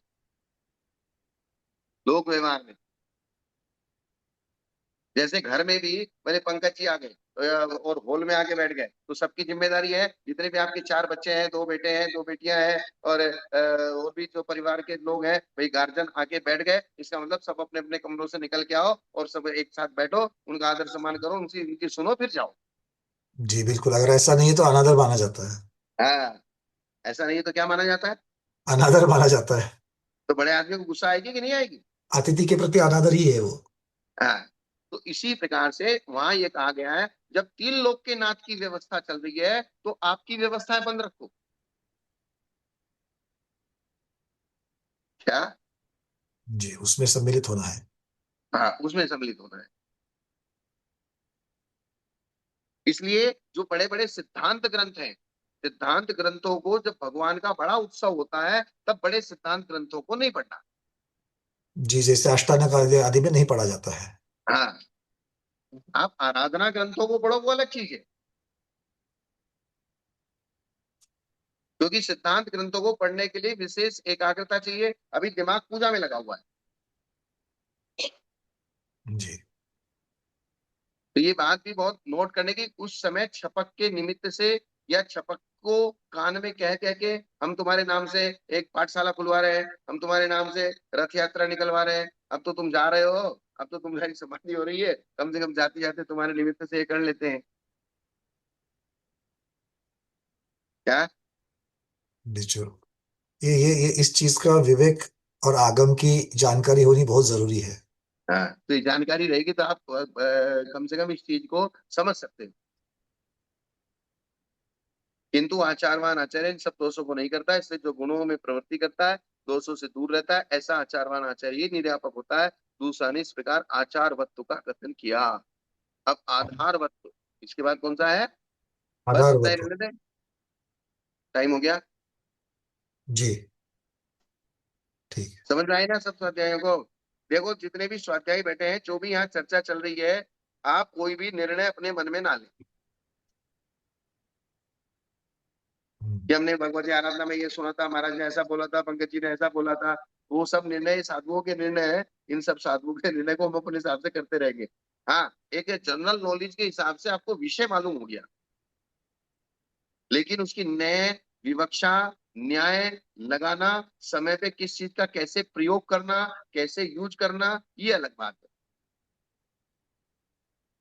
लोक व्यवहार में। जैसे घर में भी मेरे पंकज जी आ गए और हॉल में आके बैठ गए, तो सबकी जिम्मेदारी है, जितने भी आपके चार बच्चे हैं, दो बेटे हैं, दो बेटियां हैं, और भी जो परिवार के लोग हैं, भाई गार्जियन आके बैठ गए, इसका मतलब सब अपने अपने कमरों से निकल के आओ और सब एक साथ बैठो, उनका आदर सम्मान करो, उनकी उनकी सुनो, फिर जाओ। जी बिल्कुल, अगर ऐसा नहीं है तो अनादर माना जाता है। हाँ, ऐसा नहीं है तो क्या माना जाता है? अनादर माना जाता है। तो बड़े आदमी को गुस्सा आएगी कि नहीं आएगी? अतिथि के प्रति अनादर ही है वो। हाँ। तो इसी प्रकार से वहां ये कहा गया है, जब तीन लोक के नाथ की व्यवस्था चल रही है तो आपकी व्यवस्थाएं बंद रखो। क्या? जी, उसमें सम्मिलित होना है। हाँ, उसमें सम्मिलित होना है। इसलिए जो बड़े बड़े सिद्धांत ग्रंथ हैं, सिद्धांत ग्रंथों को जब भगवान का बड़ा उत्सव होता है तब बड़े सिद्धांत ग्रंथों को नहीं पढ़ना। जी, जैसे अष्टांग आदि आदि में नहीं पढ़ा जाता है। हाँ, आप आराधना ग्रंथों को पढ़ो, वो अलग चीज है। क्योंकि सिद्धांत ग्रंथों को पढ़ने के लिए विशेष एकाग्रता चाहिए, अभी दिमाग पूजा में लगा हुआ है। जी। तो ये बात भी बहुत नोट करने की, उस समय छपक के निमित्त से या छपक को कान में कह कह के हम तुम्हारे नाम से एक पाठशाला खुलवा रहे हैं, हम तुम्हारे नाम से रथ यात्रा निकलवा रहे हैं, अब तो तुम जा रहे हो, अब तो तुम्हारी समाधि हो रही है, कम से कम जाते जाते तुम्हारे निमित्त से ये कर लेते हैं। क्या? बिल्कुल। ये इस चीज का विवेक और आगम की जानकारी होनी बहुत जरूरी है। हाँ, तो ये जानकारी रहेगी तो आप कम से कम इस चीज को समझ सकते हैं। किंतु आचारवान आचार्य इन सब दोषों को नहीं करता है, इससे जो गुणों में प्रवृत्ति करता है, दोषों से दूर रहता है, ऐसा आचारवान आचार्य ही निर्यापक होता है। दूसरा ने इस प्रकार आचार वत्तु का कथन किया। अब आधार वत्व, इसके बाद कौन सा है? बस आधार इतना ही वत्व। रहने दें। टाइम हो गया। जी। ठीक समझ में आई ना सब स्वाध्यायों को? देखो जितने भी स्वाध्यायी बैठे हैं, जो भी यहाँ चर्चा चल रही है, आप कोई भी निर्णय अपने मन में ना लें है। कि हमने भगवत जी आराधना में ये सुना था, महाराज ने ऐसा बोला था, पंकज जी ने ऐसा बोला था। वो सब निर्णय साधुओं के निर्णय है। इन सब साधुओं के निर्णय को हम अपने हिसाब से करते रहेंगे। हाँ, एक जनरल नॉलेज के हिसाब से आपको विषय मालूम हो गया, लेकिन उसकी न्याय, विवक्षा, न्याय लगाना, समय पे किस चीज का कैसे प्रयोग करना, कैसे यूज करना, ये अलग बात है।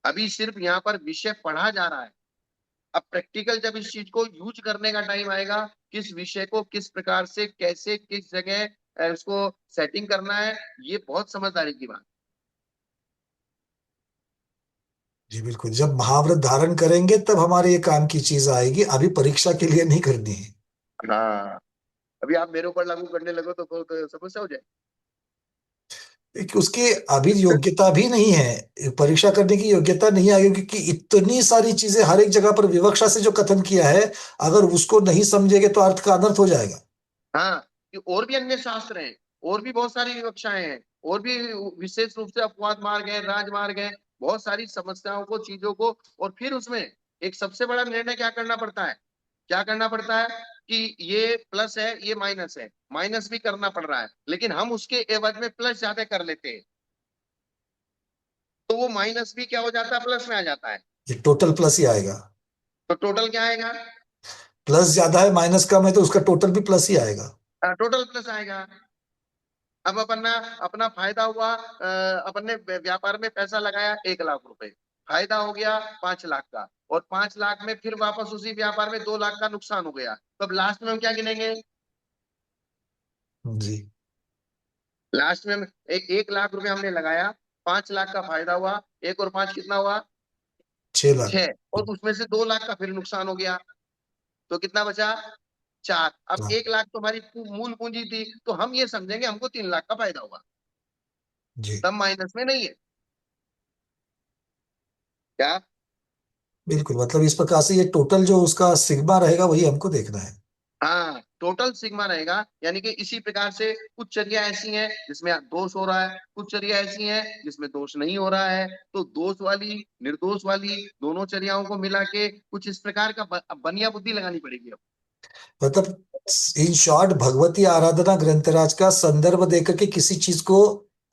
अभी सिर्फ यहाँ पर विषय पढ़ा जा रहा है। अब प्रैक्टिकल जब इस चीज को यूज करने का टाइम आएगा, किस विषय को किस प्रकार से कैसे किस जगह उसको सेटिंग करना है, ये बहुत समझदारी की बात। जी बिल्कुल, जब महाव्रत धारण करेंगे तब हमारे ये काम की चीज आएगी, अभी परीक्षा के लिए नहीं करनी है। हाँ, अभी आप मेरे ऊपर लागू करने लगो तो समस्या हो जाए। कि उसकी अभी योग्यता भी नहीं है, परीक्षा करने की योग्यता नहीं आई, क्योंकि इतनी सारी चीजें हर एक जगह पर विवक्षा से जो कथन किया है, अगर उसको नहीं समझेंगे तो अर्थ का अनर्थ हो जाएगा। हाँ, कि और भी अन्य शास्त्र हैं, और भी बहुत सारी विवक्षाएं हैं, और भी विशेष रूप से अपवाद मार्ग है, राजमार्ग है, बहुत सारी समस्याओं को, चीजों को। और फिर उसमें एक सबसे बड़ा निर्णय क्या करना पड़ता है? क्या करना पड़ता है? कि ये प्लस है, ये माइनस है, माइनस भी करना पड़ रहा है, लेकिन हम उसके एवज में प्लस ज्यादा कर लेते हैं, तो वो माइनस भी क्या हो जाता है, प्लस में आ जाता है। ये टोटल प्लस ही आएगा। तो टोटल क्या आएगा? प्लस ज्यादा है माइनस कम है तो उसका टोटल भी प्लस ही आएगा। टोटल प्लस आएगा। अब अपना अपना फायदा हुआ, अपन ने व्यापार में पैसा लगाया 1 लाख रुपए, फायदा हो गया 5 लाख का, और 5 लाख में फिर वापस उसी व्यापार में 2 लाख का नुकसान हो गया, तो अब लास्ट में हम क्या गिनेंगे? जी। लास्ट में हम 1 लाख रुपए हमने लगाया, 5 लाख का फायदा हुआ, एक और पांच कितना हुआ? 6 लाख। 6, और उसमें से 2 लाख का फिर नुकसान हो गया, तो कितना बचा? 4। अब हाँ। 1 लाख तो हमारी मूल पूंजी थी, तो हम ये समझेंगे हमको 3 लाख का फायदा हुआ, जी तब माइनस में नहीं है क्या? बिल्कुल, मतलब इस प्रकार से ये टोटल जो उसका सिग्मा रहेगा वही हमको देखना है। हाँ, टोटल सिग्मा रहेगा। यानी कि इसी प्रकार से कुछ चर्या ऐसी हैं जिसमें दोष हो रहा है, कुछ चर्या ऐसी हैं जिसमें दोष नहीं हो रहा है, तो दोष वाली, निर्दोष वाली, दोनों चर्याओं को मिला के कुछ इस प्रकार का बनिया बुद्धि लगानी पड़ेगी अब। मतलब इन शॉर्ट भगवती आराधना ग्रंथराज का संदर्भ देकर के किसी चीज को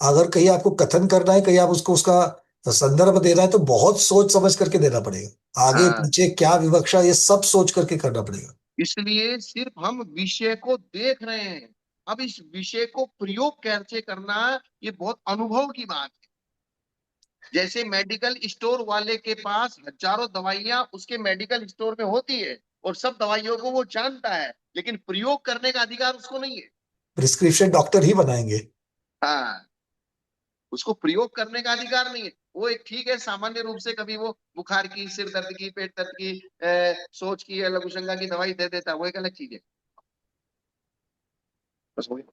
अगर कहीं आपको कथन करना है, कहीं आप उसको उसका संदर्भ देना है, तो बहुत सोच समझ करके देना पड़ेगा, आगे हाँ, पीछे क्या विवक्षा ये सब सोच करके करना पड़ेगा। इसलिए सिर्फ हम विषय को देख रहे हैं, अब इस विषय को प्रयोग कैसे करना, ये बहुत अनुभव की बात है। जैसे मेडिकल स्टोर वाले के पास हजारों दवाइयां उसके मेडिकल स्टोर में होती है, और सब दवाइयों को वो जानता है, लेकिन प्रयोग करने का अधिकार उसको नहीं है। प्रिस्क्रिप्शन डॉक्टर ही बनाएंगे। हाँ, उसको प्रयोग करने का अधिकार नहीं है। वो एक ठीक है, सामान्य रूप से कभी वो बुखार की, सिर दर्द की, पेट दर्द की, सोच की या लघु शंका की दवाई दे देता है, वो एक अलग चीज है। बस हो गया।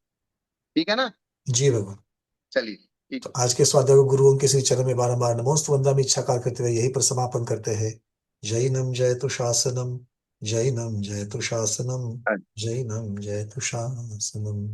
ठीक है ना? जी भगवान। चलिए, ठीक तो है। आज के स्वाध्याय को गुरुओं के श्री चरण में बारंबार नमोस्तु वंदना में इच्छा काल करते हुए यही पर समापन करते हैं। जैनम जयतु शासनम, जैनम जयतु शासनम, हाँ। जैनम जयतु शासनम।